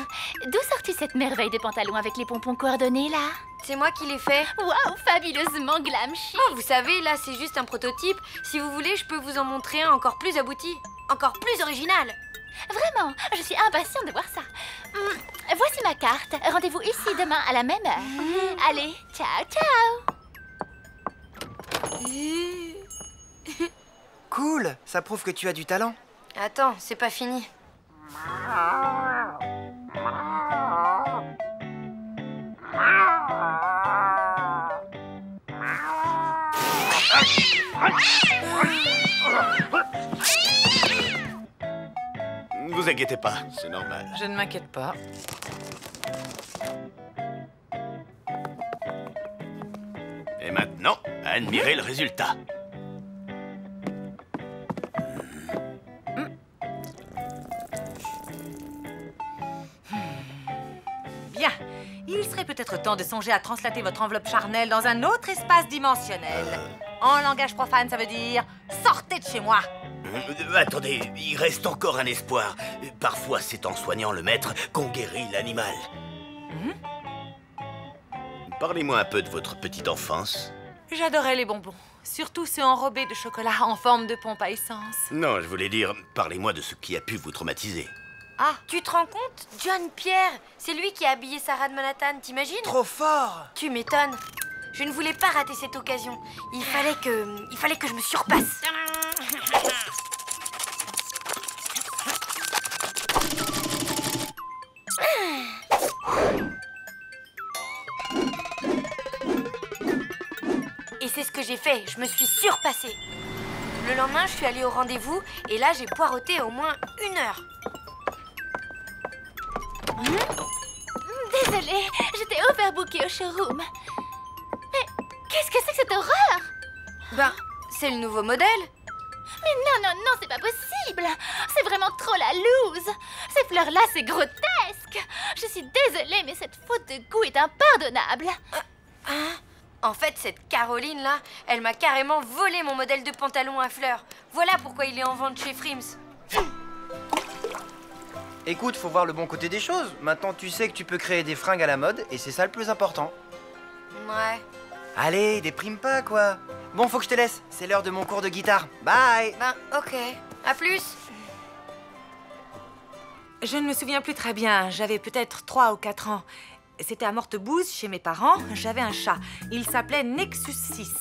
d'où sort-tu cette merveille de pantalon avec les pompons coordonnés, là? C'est moi qui l'ai fait. Waouh, fabuleusement glam chic. Oh, vous savez, là, c'est juste un prototype. Si vous voulez, je peux vous en montrer un encore plus abouti, encore plus original. Vraiment, je suis impatiente de voir ça. Voici ma carte. Rendez-vous ici demain à la même heure. Allez, ciao, ciao. Cool, ça prouve que tu as du talent. Attends, c'est pas fini. Ne vous inquiétez pas, c'est normal. Je ne m'inquiète pas. Et maintenant, admirez le résultat. Bien. Il serait peut-être temps de songer à translater votre enveloppe charnelle dans un autre espace dimensionnel. En langage profane, ça veut dire « sortez de chez moi ». Attendez, il reste encore un espoir. Parfois, c'est en soignant le maître qu'on guérit l'animal. Parlez-moi un peu de votre petite enfance. J'adorais les bonbons, surtout ceux enrobés de chocolat en forme de pompe à essence. Non, je voulais dire, parlez-moi de ce qui a pu vous traumatiser. Ah, tu te rends compte? John Pierre, c'est lui qui a habillé Sarah de Manhattan, t'imagines? Trop fort! Tu m'étonnes. Je ne voulais pas rater cette occasion. Il fallait que je me surpasse. Et c'est ce que j'ai fait, je me suis surpassée. Le lendemain, je suis allée au rendez-vous et là, j'ai poireauté au moins 1 heure. Désolée, j'étais overbookée au showroom. Mais qu'est-ce que c'est que cette horreur? Ben, c'est le nouveau modèle. Mais non, c'est pas possible. C'est vraiment trop la loose. Ces fleurs-là, c'est grotesque. Je suis désolée, mais cette faute de goût est impardonnable. En fait, cette Caroline-là, elle m'a carrément volé mon modèle de pantalon à fleurs. Voilà pourquoi il est en vente chez Frims. Écoute, faut voir le bon côté des choses. Maintenant, tu sais que tu peux créer des fringues à la mode et c'est ça le plus important. Ouais. Allez, déprime pas, quoi. Bon, faut que je te laisse. C'est l'heure de mon cours de guitare. Bye. Ben, ok. À plus. Je ne me souviens plus très bien. J'avais peut-être 3 ou 4 ans. C'était à Mortebouze, chez mes parents. J'avais un chat. Il s'appelait Nexus 6.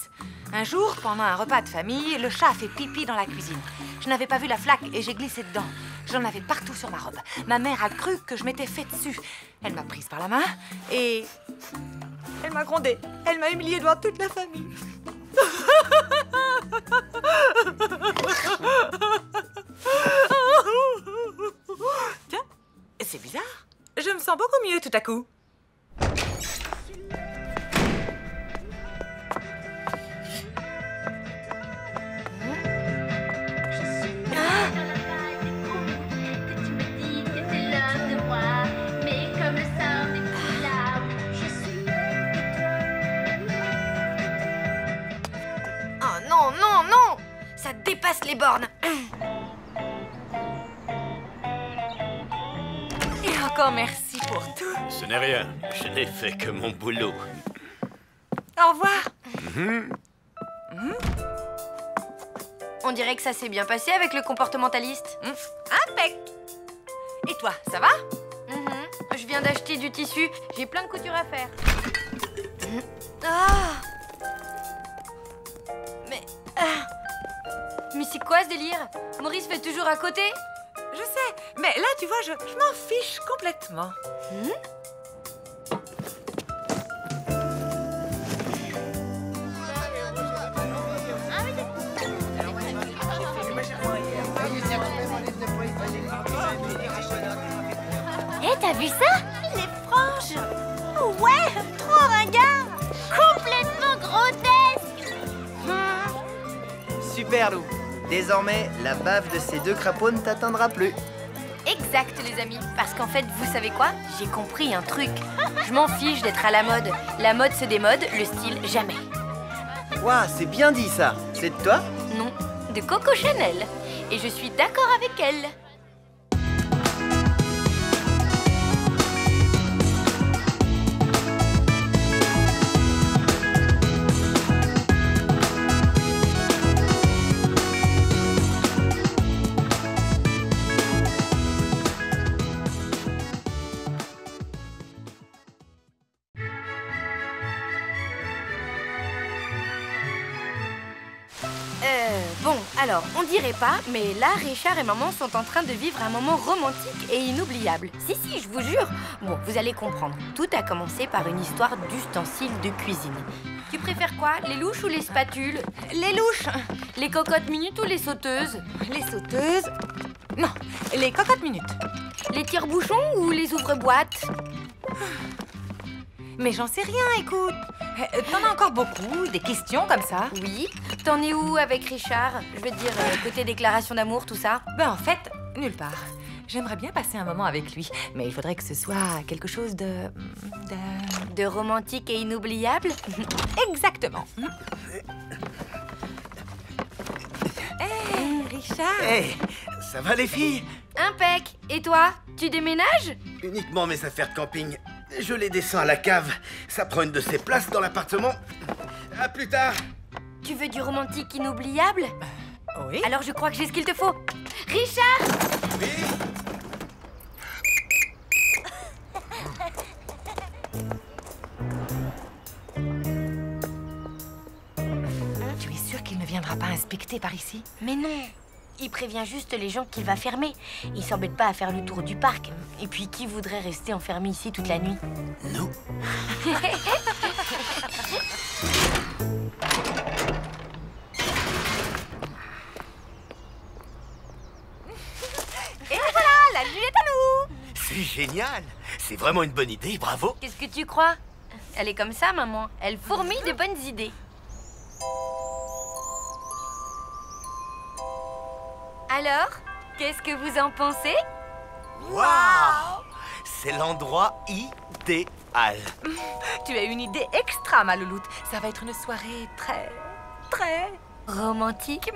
Un jour, pendant un repas de famille, le chat a fait pipi dans la cuisine. Je n'avais pas vu la flaque et j'ai glissé dedans. J'en avais partout sur ma robe. Ma mère a cru que je m'étais fait dessus. Elle m'a prise par la main et... elle m'a grondée. Elle m'a humiliée devant toute la famille. Tiens, c'est bizarre. Je me sens beaucoup mieux tout à coup. Oh non, non, non! Ça dépasse les bornes. Et encore merci pour tout. Ce n'est rien. Je n'ai fait que mon boulot. Au revoir. On dirait que ça s'est bien passé avec le comportementaliste. Impec. Et toi, ça va? Je viens d'acheter du tissu. J'ai plein de couture à faire. Ah! Mais c'est quoi ce délire? Maurice fait toujours à côté? Je sais, mais là, tu vois, je m'en fiche complètement. Hé, t'as vu ça? Les franges! Ouais, trop ringard! Complètement grotesque! Super, Lou. Désormais, la bave de ces 2 crapauds ne t'atteindra plus. Exact, les amis. Parce qu'en fait, vous savez quoi? J'ai compris un truc. Je m'en fiche d'être à la mode. La mode se démode, le style jamais. Ouah, c'est bien dit ça. C'est de toi? Non, de Coco Chanel. Et je suis d'accord avec elle. Bon, alors, on dirait pas, mais là, Richard et maman sont en train de vivre un moment romantique et inoubliable. Si, je vous jure. Bon, vous allez comprendre. Tout a commencé par une histoire d'ustensiles de cuisine. Tu préfères quoi? Les louches ou les spatules? Les louches. Les cocottes minutes ou les sauteuses? Les sauteuses. Non, les cocottes minutes. Les tire-bouchons ou les ouvre-boîtes? Mais j'en sais rien, écoute. T'en as encore beaucoup, des questions comme ça? Oui. T'en es où avec Richard? Je veux dire, côté déclaration d'amour, tout ça? Ben en fait, nulle part. J'aimerais bien passer un moment avec lui, mais il faudrait que ce soit quelque chose de romantique et inoubliable? Exactement. Hé, Richard! Hé, ça va les filles? Impec. Et toi? Tu déménages? Uniquement mes affaires de camping. Je les descends à la cave. Ça prend une de ces places dans l'appartement. À plus tard. Tu veux du romantique inoubliable? Oui. Alors je crois que j'ai ce qu'il te faut. Richard! Oui. Tu es sûr qu'il ne viendra pas inspecter par ici? Mais non. Il prévient juste les gens qu'il va fermer. Il s'embête pas à faire le tour du parc. Et puis, qui voudrait rester enfermé ici toute la nuit? Nous. Et voilà, la nuit est à nous! C'est génial. C'est vraiment une bonne idée, bravo. Qu'est-ce que tu crois? Elle est comme ça, maman. Elle fourmille de bonnes idées. Alors, qu'est-ce que vous en pensez? Waouh! C'est l'endroit idéal. Tu as une idée extra, ma louloute. Ça va être une soirée très romantique.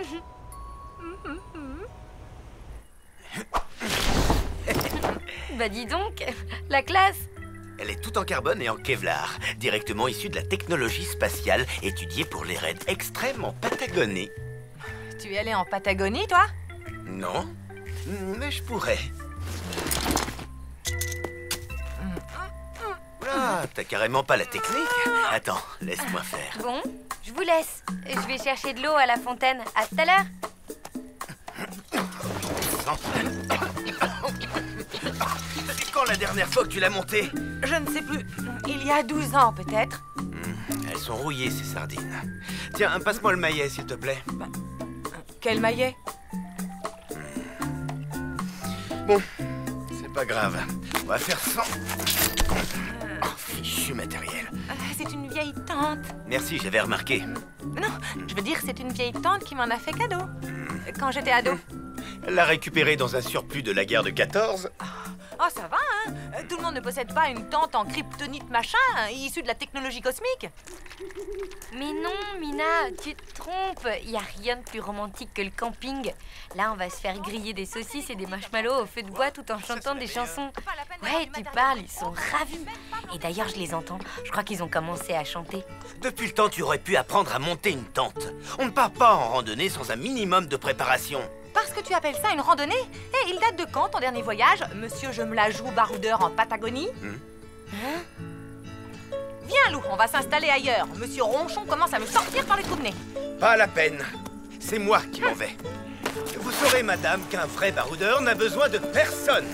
Bah dis donc, la classe. Elle est toute en carbone et en Kevlar, directement issue de la technologie spatiale, étudiée pour les raids extrêmes en Patagonie. Tu es allé en Patagonie, toi? Non, mais je pourrais. Ah, t'as carrément pas la technique? Attends, laisse-moi faire. Bon, je vous laisse. Je vais chercher de l'eau à la fontaine. À tout à l'heure. C'est quand la dernière fois que tu l'as montée? Je ne sais plus. Il y a 12 ans, peut-être. Elles sont rouillées, ces sardines. Tiens, passe-moi le maillet, s'il te plaît. Quel maillet? Bon, c'est pas grave. On va faire sans... Oh, fichu matériel. C'est une vieille tante. Merci, j'avais remarqué. Non, je veux dire, c'est une vieille tante qui m'en a fait cadeau. Quand j'étais ado. Elle l'a récupéré dans un surplus de la guerre de 14. Oh, ça va, hein? Tout le monde ne possède pas une tente en kryptonite machin, issue de la technologie cosmique. Mais non, Mina, tu te trompes. Il n'y a rien de plus romantique que le camping. Là, on va se faire griller des saucisses et des marshmallows au feu de bois tout en chantant des chansons. Ouais, tu parles, ils sont ravis. Et d'ailleurs, je les entends. Je crois qu'ils ont commencé à chanter. Depuis le temps, tu aurais pu apprendre à monter une tente. On ne part pas en randonnée sans un minimum de préparation. Parce que tu appelles ça une randonnée? Et il date de quand, ton dernier voyage, monsieur je me la joue baroudeur en Patagonie? Viens, Lou, on va s'installer ailleurs. Monsieur Ronchon commence à me sortir par les trous de nez. Pas la peine. C'est moi qui m'en vais. Vous saurez, madame, qu'un vrai baroudeur n'a besoin de personne.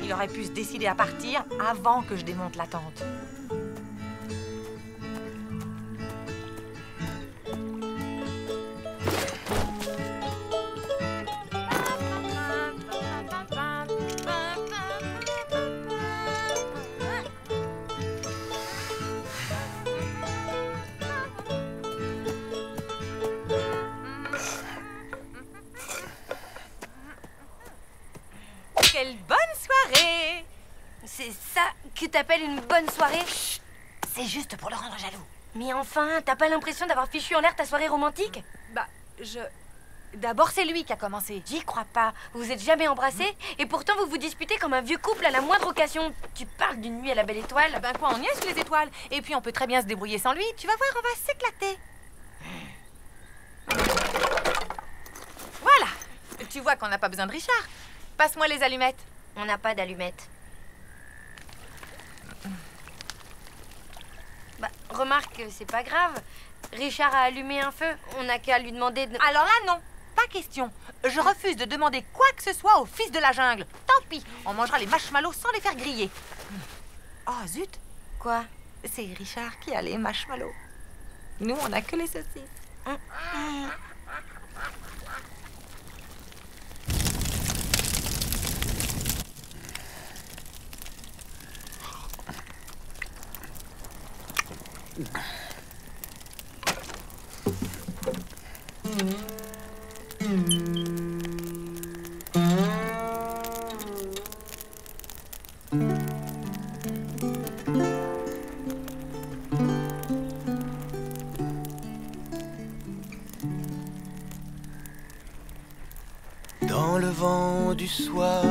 Il aurait pu se décider à partir avant que je démonte la tente. Quelle bonne soirée! C'est ça que t'appelles une bonne soirée? Chut, c'est juste pour le rendre jaloux. Mais enfin, t'as pas l'impression d'avoir fichu en l'air ta soirée romantique? Bah, D'abord, c'est lui qui a commencé. J'y crois pas. Vous êtes jamais embrassés et pourtant vous vous disputez comme un vieux couple à la moindre occasion. Tu parles d'une nuit à la belle étoile? Ben quoi, on y est sous les étoiles. Et puis on peut très bien se débrouiller sans lui. Tu vas voir, on va s'éclater. Voilà. Tu vois qu'on n'a pas besoin de Richard. Passe-moi les allumettes. On n'a pas d'allumettes. Bah, remarque, c'est pas grave. Richard a allumé un feu. On n'a qu'à lui demander de... Alors là, non. Pas question. Je refuse de demander quoi que ce soit au fils de la jungle. Tant pis. On mangera les marshmallows sans les faire griller. Oh, zut. Quoi? C'est Richard qui a les marshmallows. Nous, on n'a que les saucisses. Dans le vent du soir,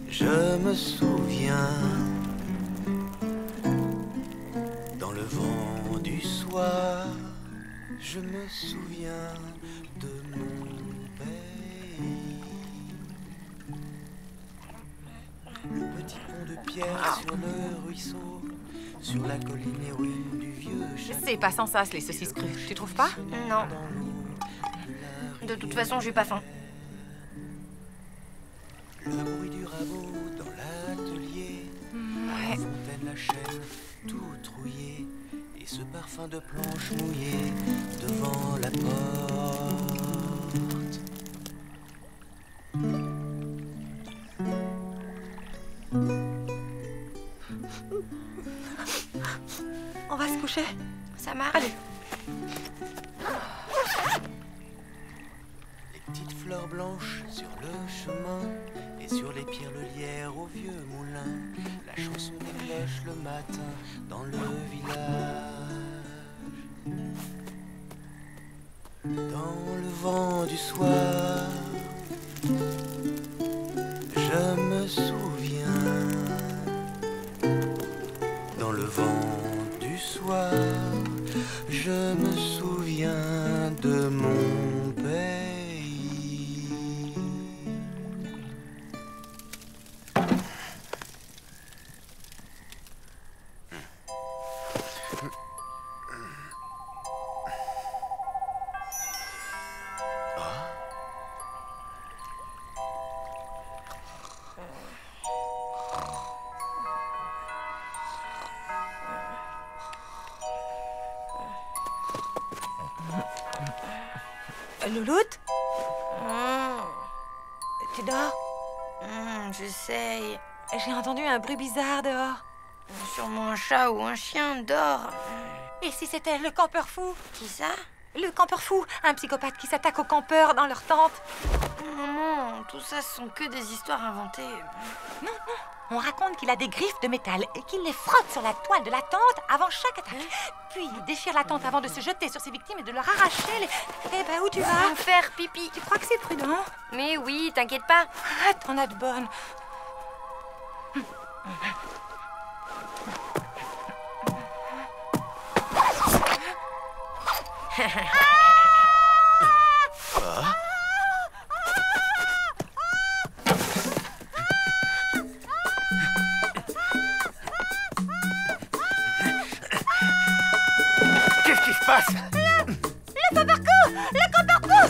je me souviens. Dans le vent du soir, je me souviens de mon pays. Le petit pont de pierre sur le ruisseau, sur la colline héroïne du vieux château. C'est pas sans sas, les saucisses crues. Tu trouves pas? Non. De toute façon, j'ai pas faim. Le bruit du rabot dans l'atelier, la fontaine, la chaîne, tout rouillé, et ce parfum de planche mouillée devant la porte. On va se coucher. Ça marche. Allez. Petites fleurs blanches sur le chemin et sur les pierres au vieux moulin. La chanson des cloches le matin dans le village. Dans le vent du soir, je me souviens. Dans le vent du soir, je me souviens de mon père. Louloute? Tu dors? J'essaye. J'ai entendu un bruit bizarre dehors. Sûrement un chat ou un chien dort. Et si c'était le campeur fou? Qui ça? Le campeur fou, un psychopathe qui s'attaque aux campeurs dans leur tente. Maman, tout ça, ce sont que des histoires inventées. Non, non. On raconte qu'il a des griffes de métal et qu'il les frotte sur la toile de la tente avant chaque attaque. Puis il déchire la tente avant de se jeter sur ses victimes et de leur arracher les... Eh ben, où tu vas? Faire pipi. Tu crois que c'est prudent? Mais oui, t'inquiète pas. Ah, t'en as de bonnes. Qu'est-ce qui se passe? Le campeur-fou! Le campeur-fou!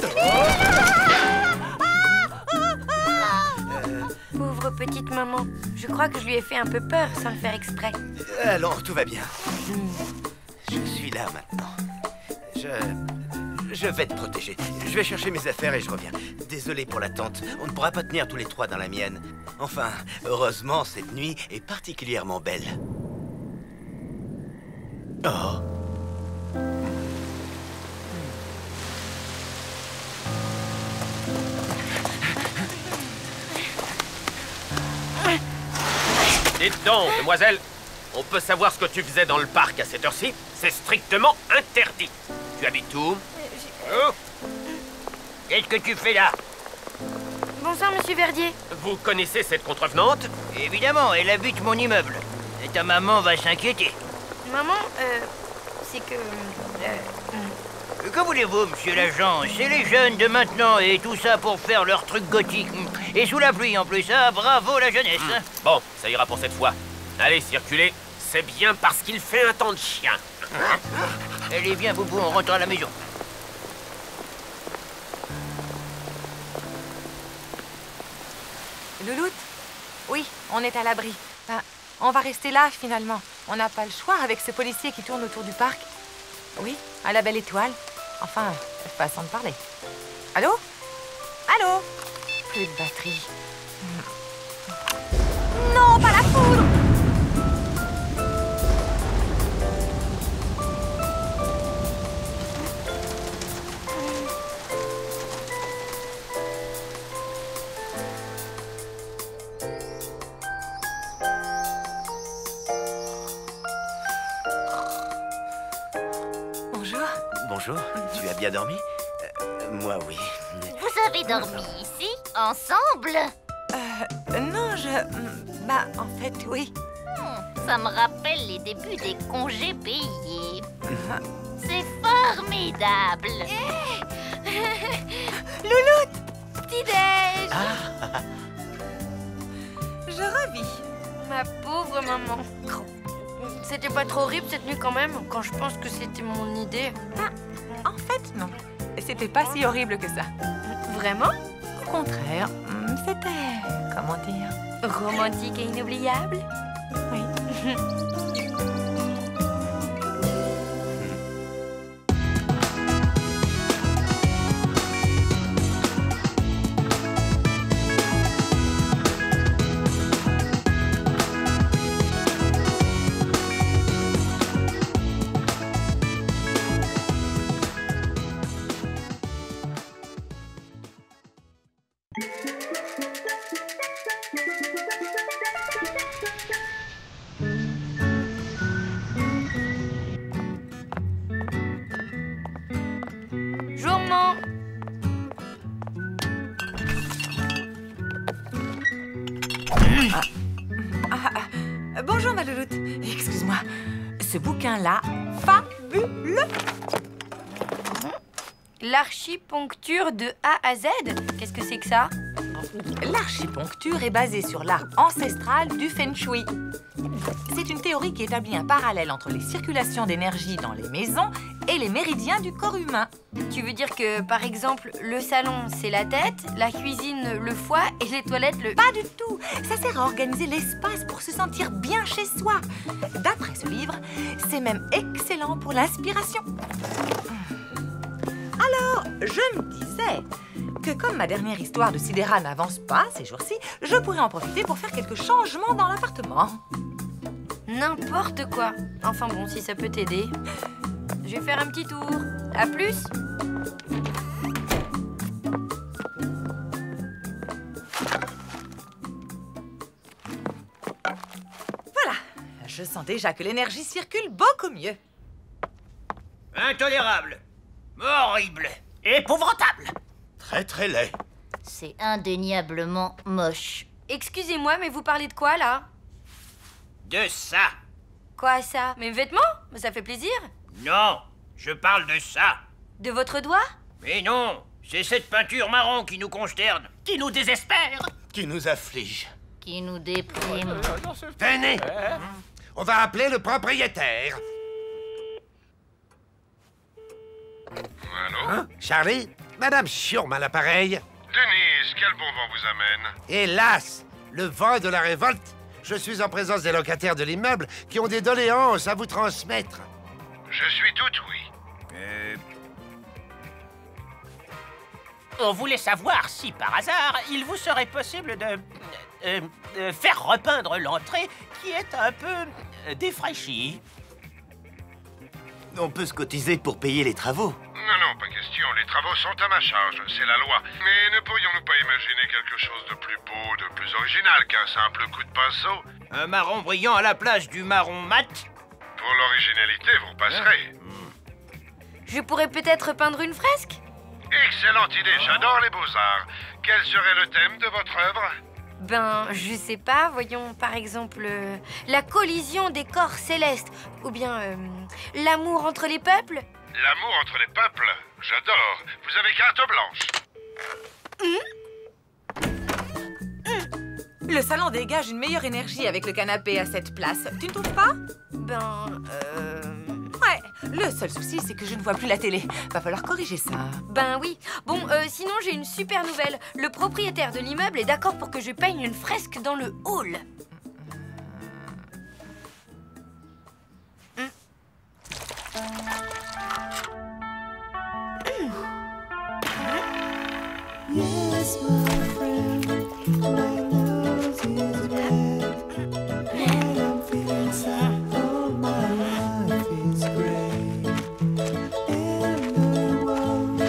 Pauvre petite maman. Je crois que je lui ai fait un peu peur sans le faire exprès. Allons, tout va bien. Je suis là maintenant. Je vais te protéger. Je vais chercher mes affaires et je reviens. Désolé pour l'attente. On ne pourra pas tenir tous les trois dans la mienne. Enfin, heureusement, cette nuit est particulièrement belle. Oh. Dites donc, demoiselle, on peut savoir ce que tu faisais dans le parc à cette heure-ci? C'est strictement interdit. Tu habites où? Oh. Qu'est-ce que tu fais là? Bonsoir, monsieur Verdier. Vous connaissez cette contrevenante? Évidemment, elle habite mon immeuble. Et ta maman va s'inquiéter. Maman, c'est que... Que voulez-vous, monsieur l'agent? C'est les jeunes de maintenant et tout ça pour faire leur truc gothique. Et sous la pluie en plus, ah, bravo la jeunesse. Bon, ça ira pour cette fois. Allez, circulez. C'est bien parce qu'il fait un temps de chien. Allez, viens, Boubou, on rentre à la maison. Louloute? Oui, on est à l'abri. Ben, on va rester là, finalement. On n'a pas le choix avec ce policier qui tourne autour du parc. Oui, à la belle étoile. Enfin, cette façon de parler. Allô? Allô? Plus de batterie. Non, pas la foudre! Bonjour, tu as bien dormi? Moi, oui. Vous avez dormi ici, ensemble? Non, bah, en fait, oui. Ça me rappelle les débuts des congés payés. C'est formidable. Louloute! Petit-déj! Je revis. Ma pauvre maman. C'était pas trop horrible cette nuit quand même, quand je pense que c'était mon idée. En fait, non. C'était pas si horrible que ça. Vraiment? Au contraire, c'était... comment dire? Romantique et inoubliable? Oui. Bonjour, ma louloute. Excuse-moi. Ce bouquin-là, fabuleux! L'archiponcture de A à Z? Qu'est-ce que c'est que ça? L'archiponcture est basée sur l'art ancestral du Feng Shui. C'est une théorie qui établit un parallèle entre les circulations d'énergie dans les maisons et les méridiens du corps humain. Tu veux dire que, par exemple, le salon, c'est la tête, la cuisine, le foie et les toilettes, le... Pas du tout! Ça sert à organiser l'espace pour se sentir bien chez soi. D'après ce livre, c'est même excellent pour l'inspiration. Alors, Alors, je me disais que comme ma dernière histoire de Sidera n'avance pas ces jours-ci, je pourrais en profiter pour faire quelques changements dans l'appartement. N'importe quoi. Enfin bon, si ça peut t'aider. Je vais faire un petit tour. À plus. Voilà, je sens déjà que l'énergie circule beaucoup mieux. Intolérable. Horrible. Épouvantable. Très très laid. C'est indéniablement moche. Excusez-moi, mais vous parlez de quoi, là? De ça. Quoi, ça? Mes vêtements? Ça fait plaisir. Non, je parle de ça. De votre doigt? Mais non, c'est cette peinture marron qui nous consterne. Qui nous désespère. Qui nous afflige. Qui nous déprime. Tenez, on va appeler le propriétaire. Allô? Hein, Charlie? Madame Schurm à l'appareil. Denise, quel bon vent vous amène? Hélas, le vent de la révolte. Je suis en présence des locataires de l'immeuble qui ont des doléances à vous transmettre. Je suis tout oui. On voulait savoir si, par hasard, il vous serait possible de faire repeindre l'entrée qui est un peu défraîchie. On peut se cotiser pour payer les travaux. Non, pas question. Les travaux sont à ma charge, c'est la loi. Mais ne pourrions-nous pas imaginer quelque chose de plus beau, de plus original qu'un simple coup de pinceau? Un marron brillant à la place du marron mat? Pour l'originalité, vous passerez. Je pourrais peut-être peindre une fresque? Excellente idée, j'adore les beaux-arts. Quel serait le thème de votre œuvre? Ben, je sais pas, voyons par exemple la collision des corps célestes, ou bien l'amour entre les peuples. L'amour entre les peuples, j'adore. Vous avez carte blanche. Le salon dégage une meilleure énergie avec le canapé à cette place. Tu ne trouves pas? Ben, Ouais, le seul souci, c'est que je ne vois plus la télé. Va falloir corriger ça. Ben oui. Bon, sinon j'ai une super nouvelle. Le propriétaire de l'immeuble est d'accord pour que je peigne une fresque dans le hall. Yes, my friend, my nose is red. When I'm feeling sad, oh, my life is great. And the world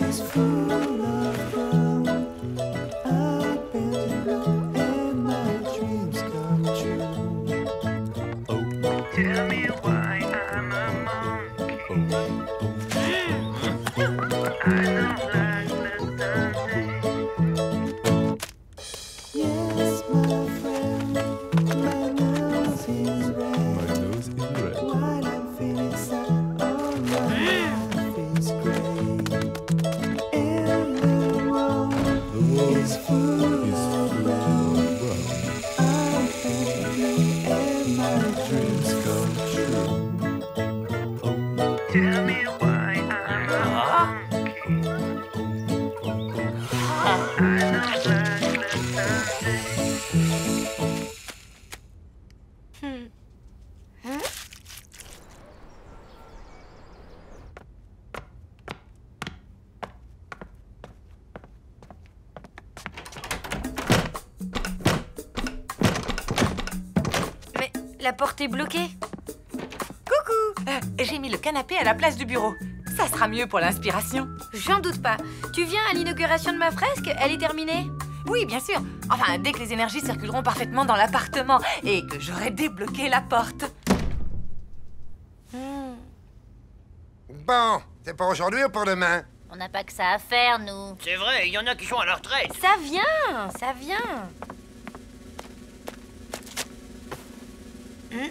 is full of fun. I bend and blow, and my dreams come true. Oh, tell me why I'm a monkey. I don't like yes, my friend, my nose is red. While I'm feeling sad, oh, my life is great. And the world is full of love. I'm happy and my dreams come true. Tell me why I'm a monkey. I don't like Mais la porte est bloquée. Coucou, j'ai mis le canapé à la place du bureau. Ça sera mieux pour l'inspiration. J'en doute pas. Tu viens à l'inauguration de ma fresque? Elle est terminée? Oui, bien sûr. Enfin, dès que les énergies circuleront parfaitement dans l'appartement et que j'aurai débloqué la porte. Bon, c'est pour aujourd'hui ou pour demain? On n'a pas que ça à faire, nous. C'est vrai, il y en a qui sont à la retraite. Ça vient, ça vient. Hein?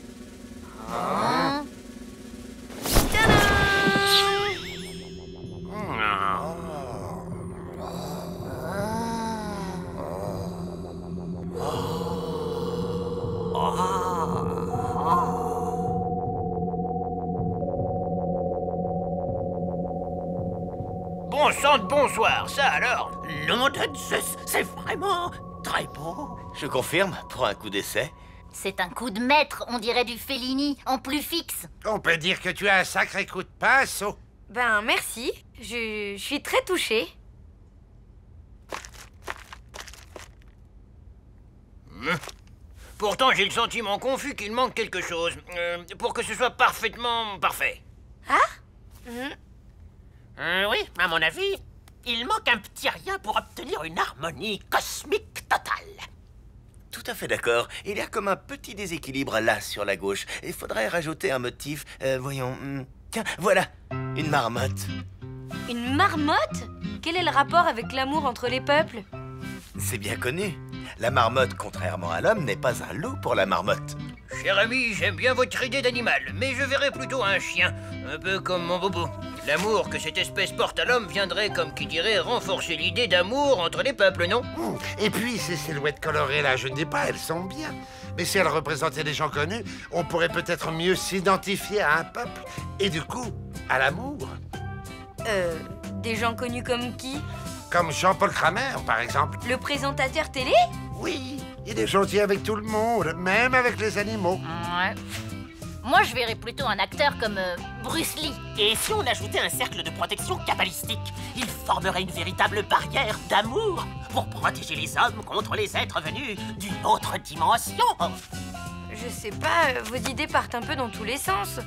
Bon sang de bonsoir, ça alors? Nom de Zeus, c'est vraiment très beau. Je confirme, pour un coup d'essai. C'est un coup de maître, on dirait du Fellini, en plus fixe. On peut dire que tu as un sacré coup de pinceau. Ben, merci. Je suis très touchée. Pourtant, j'ai le sentiment confus qu'il manque quelque chose. Pour que ce soit parfaitement parfait. Oui, à mon avis, il manque un petit rien pour obtenir une harmonie cosmique totale. Tout à fait d'accord. Il y a comme un petit déséquilibre là sur la gauche. Il faudrait rajouter un motif. Voyons. Tiens, voilà. Une marmotte. Une marmotte? Quel est le rapport avec l'amour entre les peuples? C'est bien connu. La marmotte, contrairement à l'homme, n'est pas un loup pour la marmotte. Cher ami, j'aime bien votre idée d'animal, mais je verrais plutôt un chien, un peu comme mon bobo. L'amour que cette espèce porte à l'homme viendrait, comme qui dirait, renforcer l'idée d'amour entre les peuples, non? Et puis, ces silhouettes colorées là, je ne dis pas, elles sont bien. Mais si elles représentaient des gens connus, on pourrait peut-être mieux s'identifier à un peuple. Et du coup, à l'amour. Des gens connus comme qui? Comme Jean-Paul Kramer, par exemple. Le présentateur télé? Oui, il est gentil avec tout le monde, même avec les animaux. Ouais. Moi, je verrais plutôt un acteur comme Bruce Lee. Et si on ajoutait un cercle de protection kabbalistique, il formerait une véritable barrière d'amour pour protéger les hommes contre les êtres venus d'une autre dimension. Je sais pas, vos idées partent un peu dans tous les sens.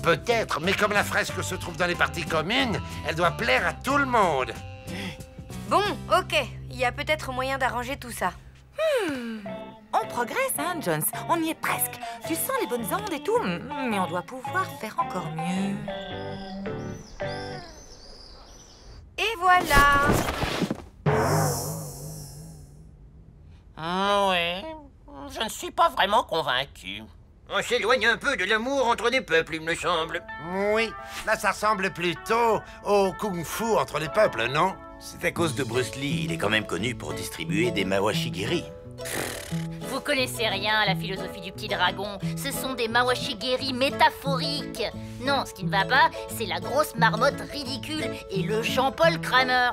Peut-être, mais comme la fresque se trouve dans les parties communes, elle doit plaire à tout le monde. Bon, ok. Il y a peut-être moyen d'arranger tout ça. On progresse, hein, Jones? On y est presque. Tu sens les bonnes ondes et tout, mais on doit pouvoir faire encore mieux. Et voilà. Ouais, je ne suis pas vraiment convaincu. On s'éloigne un peu de l'amour entre les peuples, il me semble. Oui, là ça ressemble plutôt au kung-fu entre les peuples, non? C'est à cause de Bruce Lee, il est quand même connu pour distribuer des mawashigiri. Vous connaissez rien à la philosophie du petit dragon. Ce sont des mawashigiri métaphoriques. Non, ce qui ne va pas, c'est la grosse marmotte ridicule et le Jean-Paul Kramer.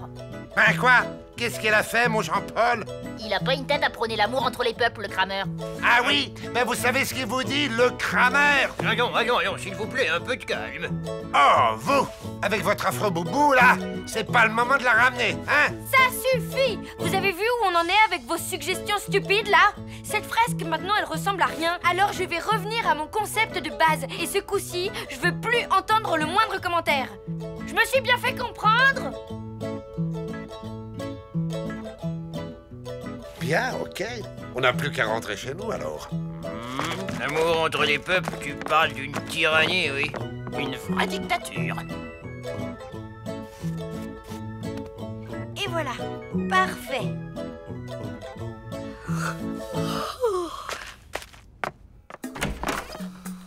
Ben quoi? Qu'est-ce qu'il a fait, mon Jean-Paul? Il a pas une tête à prôner l'amour entre les peuples, le Kramer. Ah oui? Ben vous savez ce qu'il vous dit, le Kramer? Allons, s'il vous plaît, un peu de calme. Oh, vous! Avec votre afro-boubou, là, c'est pas le moment de la ramener, hein? Ça suffit! Vous avez vu où on en est avec vos suggestions stupides, là? Cette fresque, maintenant, elle ressemble à rien. Alors je vais revenir à mon concept de base. Et ce coup-ci, je veux plus entendre le moindre commentaire. Je me suis bien fait comprendre? Bien, ok. On n'a plus qu'à rentrer chez nous, alors. L'amour entre les peuples, tu parles d'une tyrannie, oui. Une vraie dictature. Et voilà. Parfait.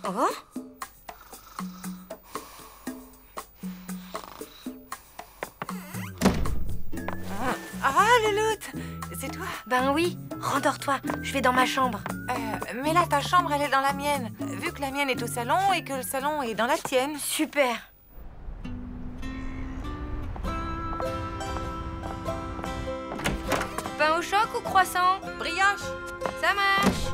Oh? Ah, Louloute, c'est toi? Ben oui, rendors-toi, je vais dans ma chambre. Mais là, ta chambre, elle est dans la mienne. Vu que la mienne est au salon et que le salon est dans la tienne. Super. Pain au choc ou croissant? Brioche. Ça marche.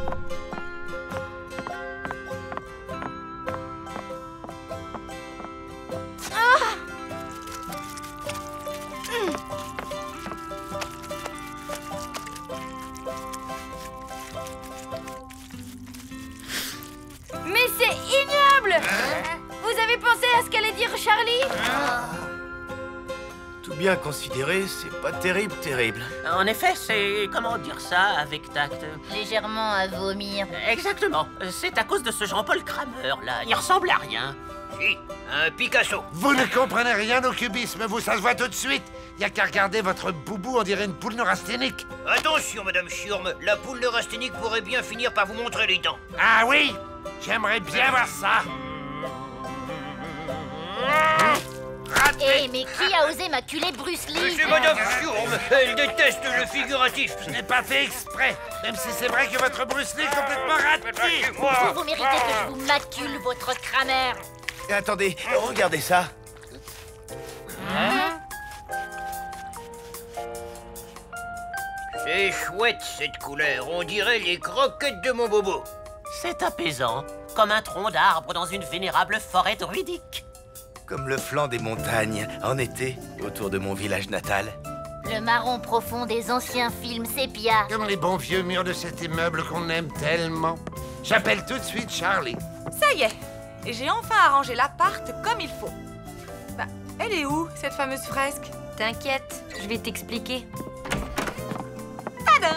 Mais c'est ignoble! Vous avez pensé à ce qu'allait dire Charlie? Tout bien considéré, c'est pas terrible. En effet, c'est... comment dire ça avec tact? Légèrement à vomir. Exactement. C'est à cause de ce Jean-Paul Kramer, là. Il ressemble à rien. Si, un Picasso. Vous ne comprenez rien au cubisme, vous, ça se voit tout de suite. Y a qu'à regarder votre boubou, on dirait une poule neurasthénique. Attention, Madame Schurm, la poule neurasthénique pourrait bien finir par vous montrer les dents. Ah oui? J'aimerais bien voir ça. Eh, mais qui a osé maculer Bruce Lee? C'est Madame Schurm, elle déteste le figuratif. Je n'ai pas fait exprès, même si c'est vrai que votre Bruce Lee est complètement raté. Vous méritez que je vous macule, votre Kramer. Attendez, regardez ça. C'est chouette, cette couleur. On dirait les croquettes de mon bobo. » »« C'est apaisant, comme un tronc d'arbre dans une vénérable forêt druidique. » comme le flanc des montagnes en été autour de mon village natal. Le marron profond des anciens films sépia. Comme les bons vieux murs de cet immeuble qu'on aime tellement. J'appelle tout de suite Charlie. Ça y est, j'ai enfin arrangé l'appart comme il faut. Bah, elle est où, cette fameuse fresque? T'inquiète, je vais t'expliquer. Tadam!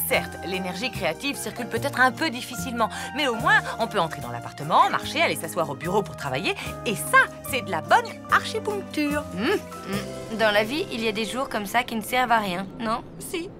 Certes, l'énergie créative circule peut-être un peu difficilement, mais au moins, on peut entrer dans l'appartement, marcher, aller s'asseoir au bureau pour travailler, et ça, c'est de la bonne archipuncture. Dans la vie, il y a des jours comme ça qui ne servent à rien, non? Si.